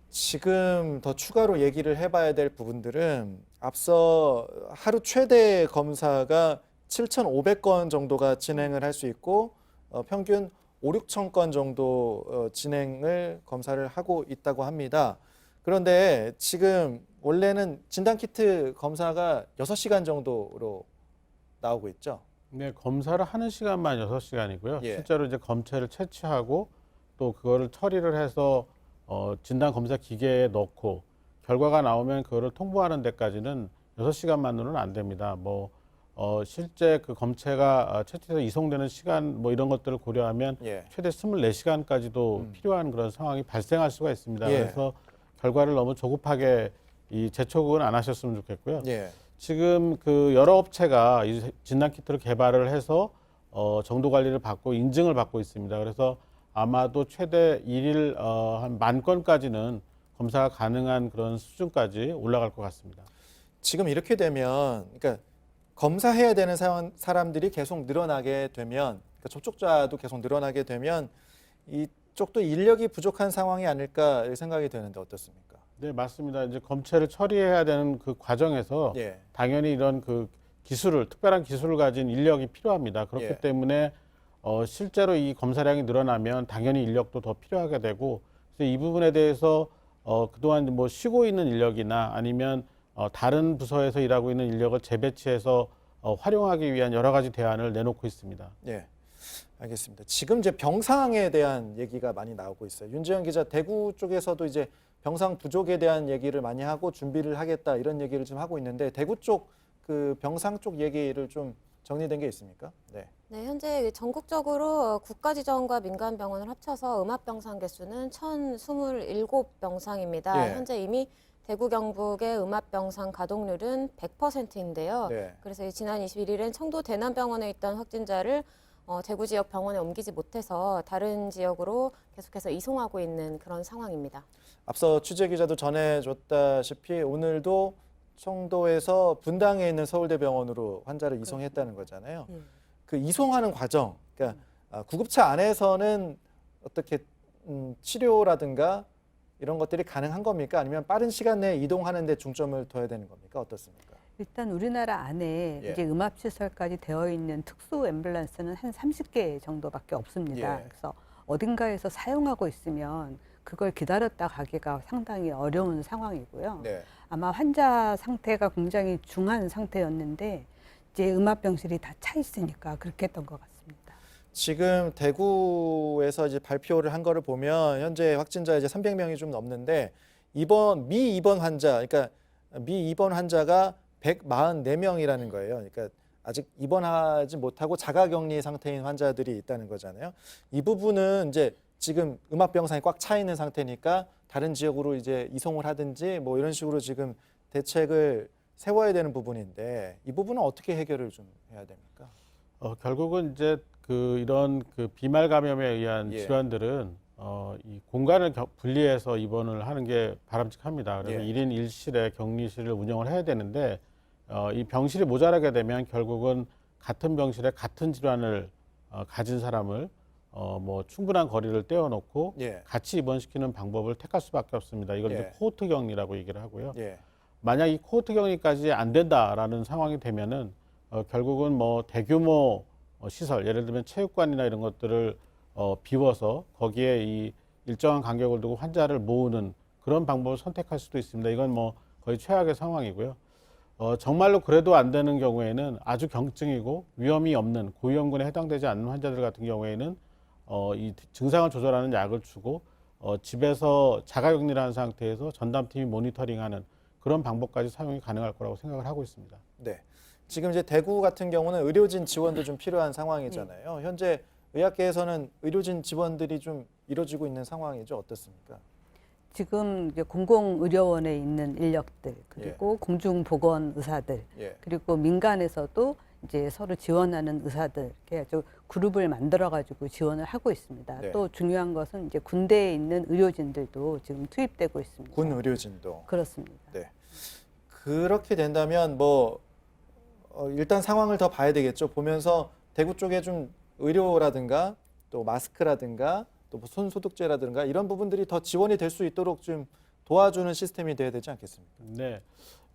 지금 더 추가로 얘기를 해봐야 될 부분들은 앞서 하루 최대 검사가 7,500건 정도가 진행을 할 수 있고 평균 5,6천 건 정도 진행을 검사를 하고 있다고 합니다. 그런데 지금 원래는 진단키트 검사가 6시간 정도로 나오고 있죠. 네, 검사를 하는 시간만 6시간이고요. 예. 실제로 이제 검체를 채취하고 또 그거를 처리를 해서 진단 검사 기계에 넣고 결과가 나오면 그거를 통보하는 데까지는 6시간만으로는 안 됩니다. 실제 그 검체가 채취해서 이송되는 시간 이런 것들을 고려하면 예. 최대 24시간까지도 필요한 그런 상황이 발생할 수가 있습니다. 예. 그래서 결과를 너무 조급하게 이 재촉은 안 하셨으면 좋겠고요. 예. 지금 그 여러 업체가 이 진단 키트를 개발을 해서 정도 관리를 받고 인증을 받고 있습니다. 그래서 아마도 최대 일일 한 10,000건까지는 검사가 가능한 그런 수준까지 올라갈 것 같습니다. 지금 이렇게 되면, 그러니까 검사해야 되는 사람들이 계속 늘어나게 되면, 그러니까 접촉자도 계속 늘어나게 되면 이쪽도 인력이 부족한 상황이 아닐까 생각이 되는데 어떻습니까? 네, 맞습니다. 이제 검체를 처리해야 되는 그 과정에서 예. 당연히 이런 그 기술을, 특별한 기술을 가진 인력이 필요합니다. 그렇기 예. 때문에 실제로 이 검사량이 늘어나면 당연히 인력도 더 필요하게 되고, 그래서 이 부분에 대해서 그동안 쉬고 있는 인력이나 아니면 다른 부서에서 일하고 있는 인력을 재배치해서 활용하기 위한 여러 가지 대안을 내놓고 있습니다. 예, 알겠습니다. 지금 이제 병상에 대한 얘기가 많이 나오고 있어요. 윤지영 기자, 대구 쪽에서도 이제 병상 부족에 대한 얘기를 많이 하고 준비를 하겠다 이런 얘기를 좀 하고 있는데 대구 쪽 그 병상 쪽 얘기를 좀 정리된 게 있습니까? 네. 네, 현재 전국적으로 국가지정과 민간병원을 합쳐서 음압병상 개수는 1,027병상입니다. 예. 현재 이미 대구 경북의 음압병상 가동률은 100%인데요. 네. 그래서 지난 21일엔 청도 대남병원에 있던 확진자를 대구 지역 병원에 옮기지 못해서 다른 지역으로 계속해서 이송하고 있는 그런 상황입니다. 앞서 취재 기자도 전해줬다시피 오늘도 청도에서 분당에 있는 서울대병원으로 환자를 이송했다는 거잖아요. 그 이송하는 과정, 그러니까 구급차 안에서는 어떻게 치료라든가 이런 것들이 가능한 겁니까? 아니면 빠른 시간 내에 이동하는 데 중점을 둬야 되는 겁니까? 어떻습니까? 일단 우리나라 안에 예. 이제 음압시설까지 되어 있는 특수 앰뷸런스는 한 30개 정도밖에 없습니다. 예. 그래서 어딘가에서 사용하고 있으면 그걸 기다렸다 가기가 상당히 어려운 상황이고요. 네. 아마 환자 상태가 굉장히 중한 상태였는데 이제 음압병실이 다 차 있으니까 그렇게 했던 것 같습니다. 지금 대구에서 이제 발표를 한 거를 보면 현재 확진자 이제 300명이 좀 넘는데 미입원 환자, 그러니까 미입원 환자가 144명이라는 거예요. 그러니까 아직 입원하지 못하고 자가격리 상태인 환자들이 있다는 거잖아요. 이 부분은 이제 지금 음압병상이 꽉 차 있는 상태니까 다른 지역으로 이제 이송을 하든지 이런 식으로 지금 대책을 세워야 되는 부분인데 이 부분은 어떻게 해결을 좀 해야 됩니까? 결국은 이제 이런 비말 감염에 의한 예. 질환들은 이 공간을 분리해서 입원을 하는 게 바람직합니다. 그래서 예. 1인 1실에 격리실을 운영을 해야 되는데 이 병실이 모자라게 되면 결국은 같은 병실에 같은 질환을 가진 사람을 충분한 거리를 떼어놓고 예. 같이 입원시키는 방법을 택할 수밖에 없습니다. 이걸 예. 이제 코호트 격리라고 얘기를 하고요. 예. 만약 이 코호트 격리까지 안 된다라는 상황이 되면은 결국은 대규모 시설, 예를 들면 체육관이나 이런 것들을 비워서 거기에 이 일정한 간격을 두고 환자를 모으는 그런 방법을 선택할 수도 있습니다. 이건 거의 최악의 상황이고요. 정말로 그래도 안 되는 경우에는 아주 경증이고 위험이 없는 고위험군에 해당되지 않는 환자들 같은 경우에는 이 증상을 조절하는 약을 주고 집에서 자가격리를 한 상태에서 전담팀이 모니터링하는 그런 방법까지 사용이 가능할 거라고 생각을 하고 있습니다. 네. 지금 이제 대구 같은 경우는 의료진 지원도 좀 필요한 상황이잖아요. 현재 의학계에서는 의료진 지원들이 좀 이루어지고 있는 상황이죠. 어떻습니까? 지금 이제 공공의료원에 있는 인력들 그리고 공중보건 의사들 예. 그리고 민간에서도 이제 서로 지원하는 의사들 이렇게 아주 그룹을 만들어 가지고 지원을 하고 있습니다. 네. 또 중요한 것은 이제 군대에 있는 의료진들도 지금 투입되고 있습니다. 군 의료진도. 그렇습니다. 네. 그렇게 된다면 일단 상황을 더 봐야 되겠죠. 보면서 대구 쪽에 좀 의료라든가 또 마스크라든가 또 손 소독제라든가 이런 부분들이 더 지원이 될 수 있도록 좀 도와주는 시스템이 돼야 되지 않겠습니까? 네.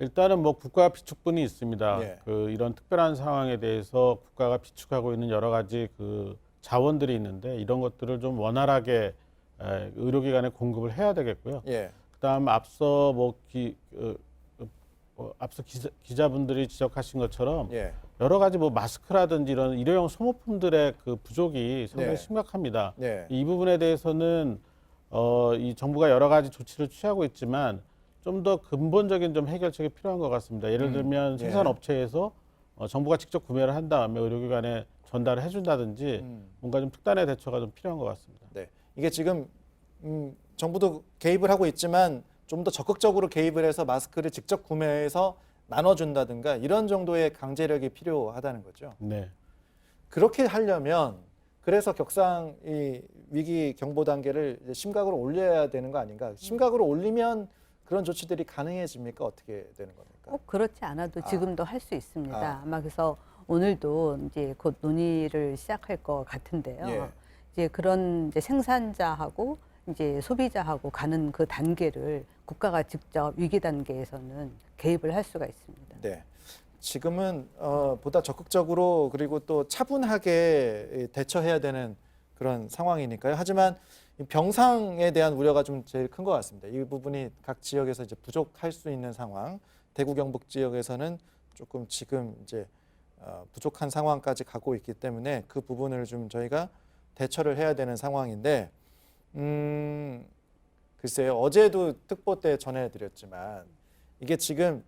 일단은 국가 비축분이 있습니다. 예. 이런 특별한 상황에 대해서 국가가 비축하고 있는 여러 가지 자원들이 있는데 이런 것들을 좀 원활하게 의료기관에 공급을 해야 되겠고요. 예. 그다음 앞서 기자분들이 지적하신 것처럼 예. 여러 가지 뭐 마스크라든지 이런 일회용 소모품들의 그 부족이 상당히 네. 심각합니다. 네. 이 부분에 대해서는 이 정부가 여러 가지 조치를 취하고 있지만 좀 더 근본적인 좀 해결책이 필요한 것 같습니다. 예를 들면 예. 생산업체에서 정부가 직접 구매를 한 다음에 의료기관에 전달을 해준다든지 뭔가 좀 특단의 대처가 좀 필요한 것 같습니다. 네. 이게 지금 정부도 개입을 하고 있지만 좀 더 적극적으로 개입을 해서 마스크를 직접 구매해서 나눠준다든가 이런 정도의 강제력이 필요하다는 거죠. 네. 그렇게 하려면 그래서 격상 이 위기 경보 단계를 이제 심각으로 올려야 되는 거 아닌가? 심각으로 올리면 그런 조치들이 가능해집니까? 어떻게 되는 겁니까? 꼭 그렇지 않아도 지금도 할 수 있습니다. 아. 아마 그래서 오늘도 이제 곧 논의를 시작할 것 같은데요. 예. 이제 그런 이제 생산자하고 이제 소비자하고 가는 그 단계를 국가가 직접 위기 단계에서는 개입을 할 수가 있습니다. 네. 지금은 보다 적극적으로 그리고 또 차분하게 대처해야 되는 그런 상황이니까요. 하지만 이 병상에 대한 우려가 좀 제일 큰 것 같습니다. 이 부분이 각 지역에서 이제 부족할 수 있는 상황, 대구 경북 지역에서는 조금 지금 이제 부족한 상황까지 가고 있기 때문에 그 부분을 좀 저희가 대처를 해야 되는 상황인데, 글쎄요. 어제도 특보 때 전해드렸지만 이게 지금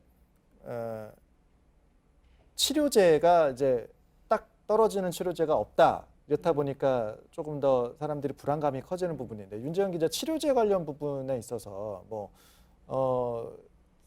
치료제가 이제 딱 떨어지는 치료제가 없다. 이렇다 보니까 조금 더 사람들이 불안감이 커지는 부분인데, 윤재현 기자, 치료제 관련 부분에 있어서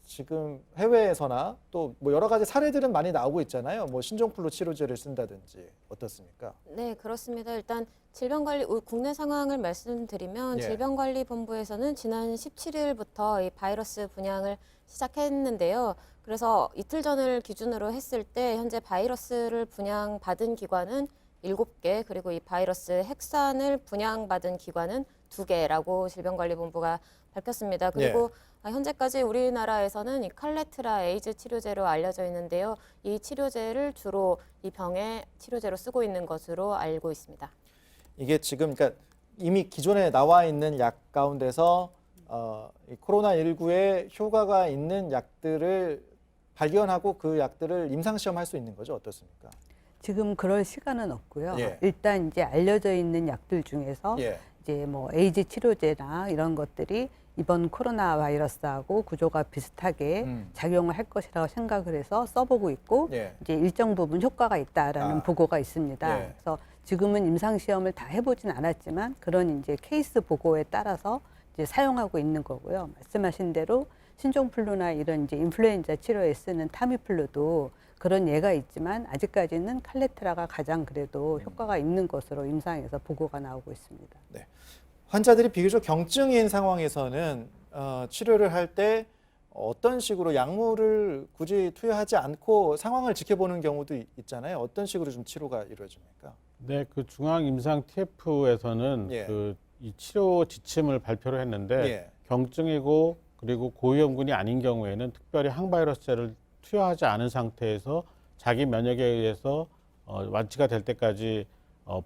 지금 해외에서나 또 뭐 여러 가지 사례들은 많이 나오고 있잖아요. 뭐 신종플루 치료제를 쓴다든지 어떻습니까? 네, 그렇습니다. 일단 질병관리 국내 상황을 말씀드리면 예. 질병관리본부에서는 지난 17일부터 이 바이러스 분양을 시작했는데요. 그래서 이틀 전을 기준으로 했을 때 현재 바이러스를 분양받은 기관은 7개, 그리고 이 바이러스 핵산을 분양받은 기관은 2개라고 질병관리본부가 밝혔습니다. 그리고 현재까지 우리나라에서는 이 칼레트라 에이즈 치료제로 알려져 있는데요. 이 치료제를 주로 이 병의 치료제로 쓰고 있는 것으로 알고 있습니다. 이게 지금 그러니까 이미 기존에 나와 있는 약 가운데서 이 코로나19에 효과가 있는 약들을 발견하고 그 약들을 임상시험할 수 있는 거죠. 어떻습니까? 지금 그럴 시간은 없고요. 예. 일단 이제 알려져 있는 약들 중에서 예. 이제 뭐 에이즈 치료제나 이런 것들이 이번 코로나 바이러스하고 구조가 비슷하게 작용을 할 것이라고 생각을 해서 써보고 있고 예. 이제 일정 부분 효과가 있다라는 보고가 있습니다. 예. 그래서 지금은 임상 시험을 다 해보진 않았지만 그런 이제 케이스 보고에 따라서 이제 사용하고 있는 거고요. 말씀하신 대로 신종플루나 이런 이제 인플루엔자 치료에 쓰는 타미플루도 그런 예가 있지만 아직까지는 칼레트라가 가장 그래도 효과가 있는 것으로 임상에서 보고가 나오고 있습니다. 네. 환자들이 비교적 경증인 상황에서는 치료를 할 때 어떤 식으로 약물을 굳이 투여하지 않고 상황을 지켜보는 경우도 있잖아요. 어떤 식으로 좀 치료가 이루어집니까? 네, 그 중앙 임상 TF에서는 예. 이 치료 지침을 발표를 했는데 예. 경증이고 그리고 고위험군이 아닌 경우에는 특별히 항바이러스제를 투여하지 않은 상태에서 자기 면역에 의해서 완치가 될 때까지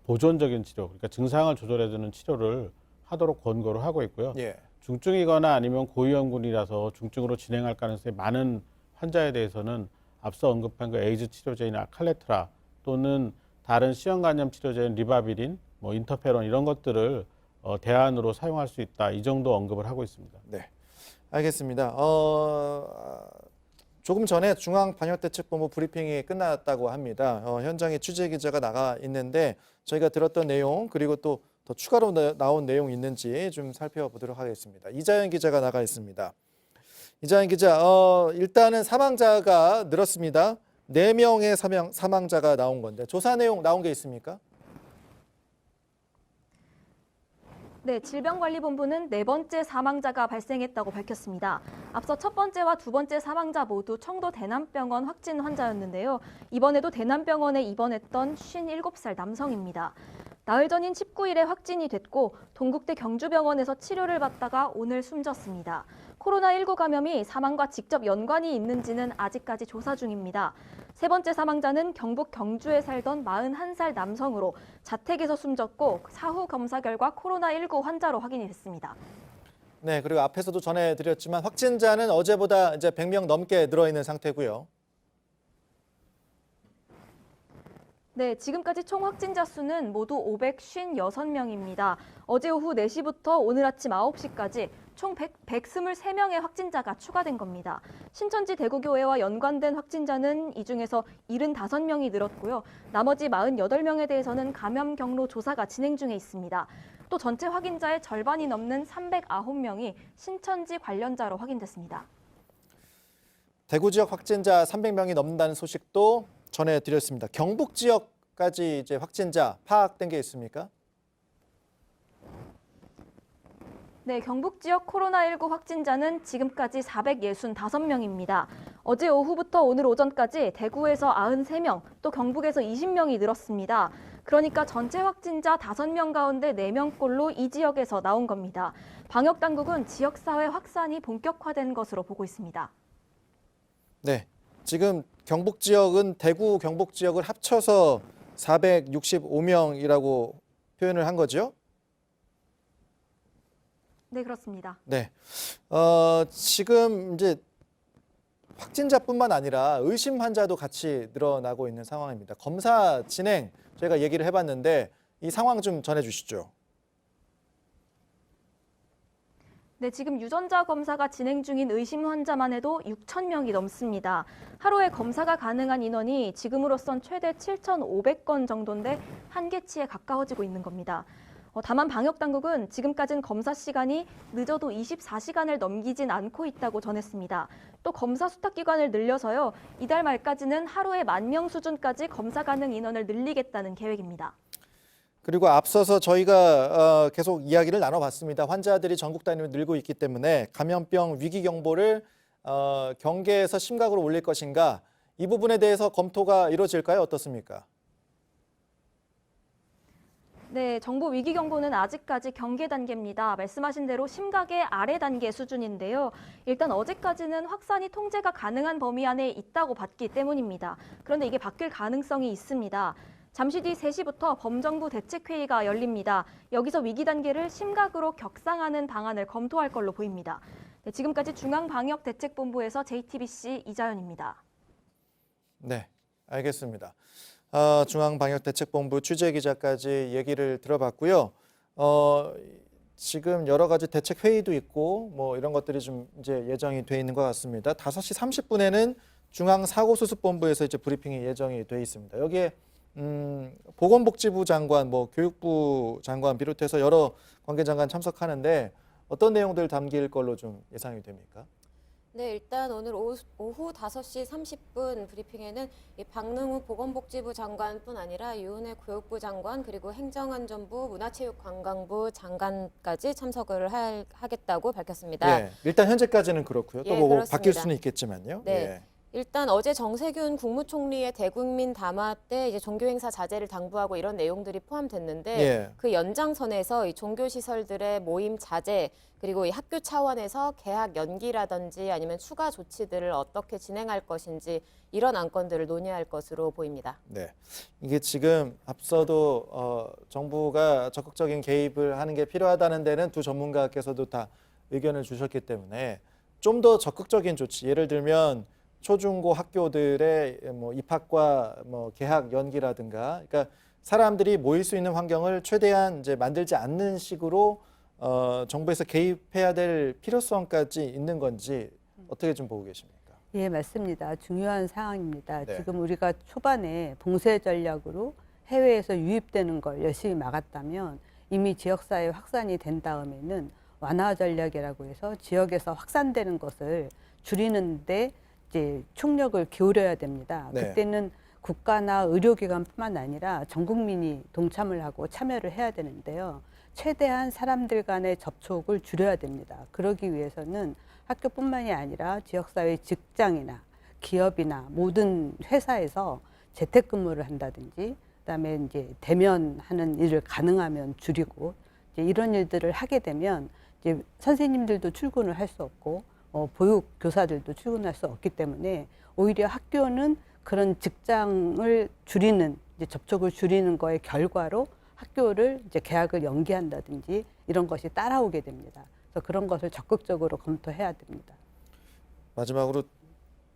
보존적인 치료, 그러니까 증상을 조절해주는 치료를 하도록 권고를 하고 있고요. 예. 중증이거나 아니면 고위험군이라서 중증으로 진행할 가능성이 많은 환자에 대해서는 앞서 언급한 그 에이즈 치료제나 칼레트라 또는 다른 C형 간염 치료제인 리바비린, 뭐 인터페론 이런 것들을 대안으로 사용할 수 있다. 이 정도 언급을 하고 있습니다. 네, 알겠습니다. 조금 전에 중앙방역대책본부 브리핑이 끝났다고 합니다. 현장에 취재 기자가 나가 있는데 저희가 들었던 내용 그리고 또 더 추가로 나온 내용 있는지 좀 살펴보도록 하겠습니다. 이자연 기자가 나가 있습니다. 이자연 기자, 일단은 사망자가 늘었습니다. 4명의 사망자가 나온 건데 조사 내용 나온 게 있습니까? 네, 질병관리본부는 4번째 사망자가 발생했다고 밝혔습니다. 앞서 첫 번째와 두 번째 사망자 모두 청도 대남병원 확진 환자였는데요. 이번에도 대남병원에 입원했던 57살 남성입니다. 나흘 전인 19일에 확진이 됐고 동국대 경주병원에서 치료를 받다가 오늘 숨졌습니다. 코로나19 감염이 사망과 직접 연관이 있는지는 아직까지 조사 중입니다. 세 번째 사망자는 경북 경주에 살던 41살 남성으로 자택에서 숨졌고 사후 검사 결과 코로나19 환자로 확인이 됐습니다. 네, 그리고 앞에서도 전해드렸지만 확진자는 어제보다 이제 100명 넘게 늘어 있는 상태고요. 네, 지금까지 총 확진자 수는 모두 556명입니다. 어제 오후 4시부터 오늘 아침 9시까지 총 123명의 확진자가 추가된 겁니다. 신천지 대구교회와 연관된 확진자는 이 중에서 75명이 늘었고요. 나머지 48명에 대해서는 감염 경로 조사가 진행 중에 있습니다. 또 전체 확진자의 절반이 넘는 309명이 신천지 관련자로 확인됐습니다. 대구 지역 확진자 300명이 넘는다는 소식도 전해드렸습니다. 경북 지역까지 이제 확진자 파악된 게 있습니까? 네, 경북 지역 코로나19 확진자는 지금까지 465명입니다. 어제 오후부터 오늘 오전까지 대구에서 93명, 또 경북에서 20명이 늘었습니다. 그러니까 전체 확진자 5명 가운데 4명꼴로 이 지역에서 나온 겁니다. 방역당국은 지역사회 확산이 본격화된 것으로 보고 있습니다. 네, 지금 경북 지역은 대구 경북 지역을 합쳐서 465명이라고 표현을 한 거죠? 네, 그렇습니다. 네, 지금 이제 확진자뿐만 아니라 의심 환자도 같이 늘어나고 있는 상황입니다. 검사 진행 저희가 얘기를 해봤는데 이 상황 좀 전해주시죠. 네, 지금 유전자 검사가 진행 중인 의심 환자만 해도 6,000명이 넘습니다. 하루에 검사가 가능한 인원이 지금으로선 최대 7,500건 정도인데 한계치에 가까워지고 있는 겁니다. 다만 방역당국은 지금까지는 검사 시간이 늦어도 24시간을 넘기진 않고 있다고 전했습니다. 또 검사 수탁기간을 늘려서요, 이달 말까지는 하루에 10,000명 수준까지 검사 가능 인원을 늘리겠다는 계획입니다. 그리고 앞서서 저희가 계속 이야기를 나눠봤습니다. 환자들이 전국 단위로 늘고 있기 때문에 감염병 위기 경보를 경계에서 심각으로 올릴 것인가, 이 부분에 대해서 검토가 이루어질까요? 어떻습니까? 네, 정부 위기 경보는 아직까지 경계 단계입니다. 말씀하신 대로 심각의 아래 단계 수준인데요. 일단 어제까지는 확산이 통제가 가능한 범위 안에 있다고 봤기 때문입니다. 그런데 이게 바뀔 가능성이 있습니다. 잠시 뒤 3시부터 범정부 대책회의가 열립니다. 여기서 위기 단계를 심각으로 격상하는 방안을 검토할 걸로 보입니다. 네, 지금까지 중앙방역대책본부에서 JTBC 이자연입니다. 네, 알겠습니다. 중앙방역대책본부 취재기자까지 얘기를 들어봤고요. 지금 여러 가지 대책 회의도 있고 뭐 이런 것들이 좀 이제 예정이 돼 있는 것 같습니다. 5시 30분에는 중앙사고수습본부에서 이제 브리핑이 예정이 돼 있습니다. 여기에 보건복지부 장관, 뭐 교육부 장관 비롯해서 여러 관계장관 참석하는데 어떤 내용들 담길 걸로 좀 예상이 됩니까? 네, 일단 오늘 오후 5시 30분 브리핑에는 이 박능우 보건복지부 장관뿐 아니라 유은혜 교육부 장관, 그리고 행정안전부, 문화체육관광부 장관까지 참석을 하겠다고 밝혔습니다. 예, 일단 현재까지는 그렇고요. 또 예, 뭐 그렇습니다. 바뀔 수는 있겠지만요. 네. 예. 일단 어제 정세균 국무총리의 대국민 담화 때 이제 종교행사 자제를 당부하고 이런 내용들이 포함됐는데 예. 그 연장선에서 이 종교시설들의 모임 자제, 그리고 이 학교 차원에서 개학 연기라든지 아니면 추가 조치들을 어떻게 진행할 것인지 이런 안건들을 논의할 것으로 보입니다. 네, 이게 지금 앞서도 정부가 적극적인 개입을 하는 게 필요하다는 데는 두 전문가께서도 다 의견을 주셨기 때문에 좀 더 적극적인 조치, 예를 들면 초중고 학교들의 뭐 입학과 뭐 개학 연기라든가, 그러니까 사람들이 모일 수 있는 환경을 최대한 이제 만들지 않는 식으로 정부에서 개입해야 될 필요성까지 있는 건지 어떻게 좀 보고 계십니까? 예, 맞습니다. 중요한 사항입니다. 네. 지금 우리가 초반에 봉쇄 전략으로 해외에서 유입되는 걸 열심히 막았다면 이미 지역사회 확산이 된 다음에는 완화 전략이라고 해서 지역에서 확산되는 것을 줄이는데 이제 총력을 기울여야 됩니다. 네. 그때는 국가나 의료기관뿐만 아니라 전 국민이 동참을 하고 참여를 해야 되는데요. 최대한 사람들 간의 접촉을 줄여야 됩니다. 그러기 위해서는 학교뿐만이 아니라 지역사회 직장이나 기업이나 모든 회사에서 재택근무를 한다든지, 그다음에 이제 대면하는 일을 가능하면 줄이고, 이제 이런 일들을 하게 되면 이제 선생님들도 출근을 할 수 없고 보육 교사들도 출근할 수 없기 때문에 오히려 학교는 그런 직장을 줄이는, 이제 접촉을 줄이는 거의 결과로 학교를 이제 개학을 연기한다든지 이런 것이 따라오게 됩니다. 그래서 그런 것을 적극적으로 검토해야 됩니다. 마지막으로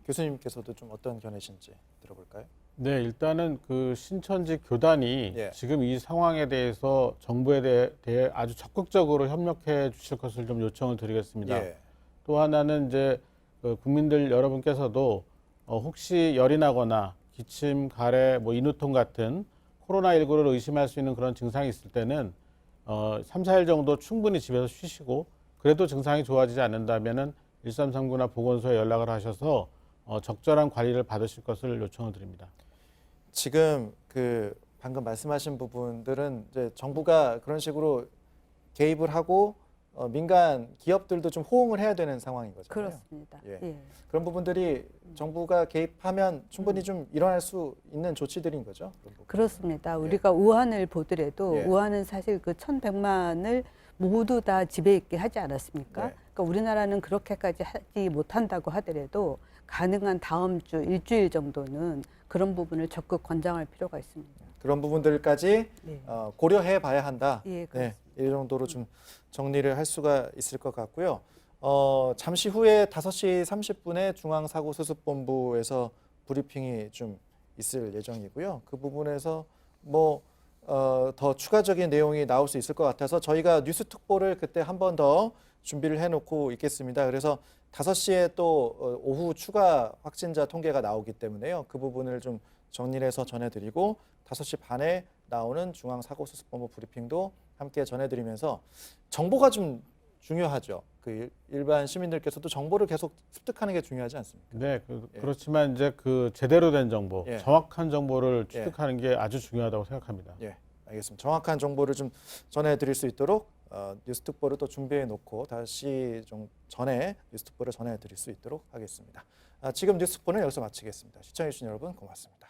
교수님께서도 좀 어떤 견해신지 들어볼까요? 네, 일단은 그 신천지 교단이 예. 지금 이 상황에 대해서 정부에 대해 아주 적극적으로 협력해 주실 것을 좀 요청을 드리겠습니다. 예. 또 하나는 이제 그 국민들 여러분께서도 혹시 열이 나거나 기침, 가래, 뭐 인후통 같은 코로나19를 의심할 수 있는 그런 증상이 있을 때는 3, 4일 정도 충분히 집에서 쉬시고 그래도 증상이 좋아지지 않는다면은 1339나 보건소에 연락을 하셔서 적절한 관리를 받으실 것을 요청을 드립니다. 지금 그 방금 말씀하신 부분들은 이제 정부가 그런 식으로 개입을 하고 민간 기업들도 좀 호응을 해야 되는 상황인 거잖아요. 그렇습니다. 예. 예. 그런 부분들이 정부가 개입하면 충분히 좀 일어날 수 있는 조치들인 거죠. 그런 부분. 그렇습니다. 우리가 우한을 보더라도 예. 우한은 사실 그 1,100만을 모두 다 집에 있게 하지 않았습니까? 네. 그러니까 우리나라는 그렇게까지 하지 못한다고 하더라도 가능한 다음 주 일주일 정도는 그런 부분을 적극 권장할 필요가 있습니다. 그런 부분들까지 네. 고려해 봐야 한다. 예, 네, 그렇습니다. 이 정도로 좀 정리를 할 수가 있을 것 같고요. 잠시 후에 5시 30분에 중앙사고수습본부에서 브리핑이 좀 있을 예정이고요. 그 부분에서 더 추가적인 내용이 나올 수 있을 것 같아서 저희가 뉴스 특보를 그때 한 번 더 준비를 해놓고 있겠습니다. 그래서 5시에 또 오후 추가 확진자 통계가 나오기 때문에요. 그 부분을 좀 정리를 해서 전해드리고 5시 반에 나오는 중앙사고수습본부 브리핑도 함께 전해드리면서 정보가 좀 중요하죠. 그 일반 시민들께서도 정보를 계속 습득하는 게 중요하지 않습니까? 네, 예. 그렇지만 이제 그 제대로 된 정보, 예. 정확한 정보를 취득하는 게 아주 중요하다고 생각합니다. 예, 알겠습니다. 정확한 정보를 좀 전해드릴 수 있도록 뉴스 특보를 또 준비해 놓고 다시 좀 전에 뉴스 특보를 전해드릴 수 있도록 하겠습니다. 지금 뉴스 특보는 여기서 마치겠습니다. 시청해주신 여러분 고맙습니다.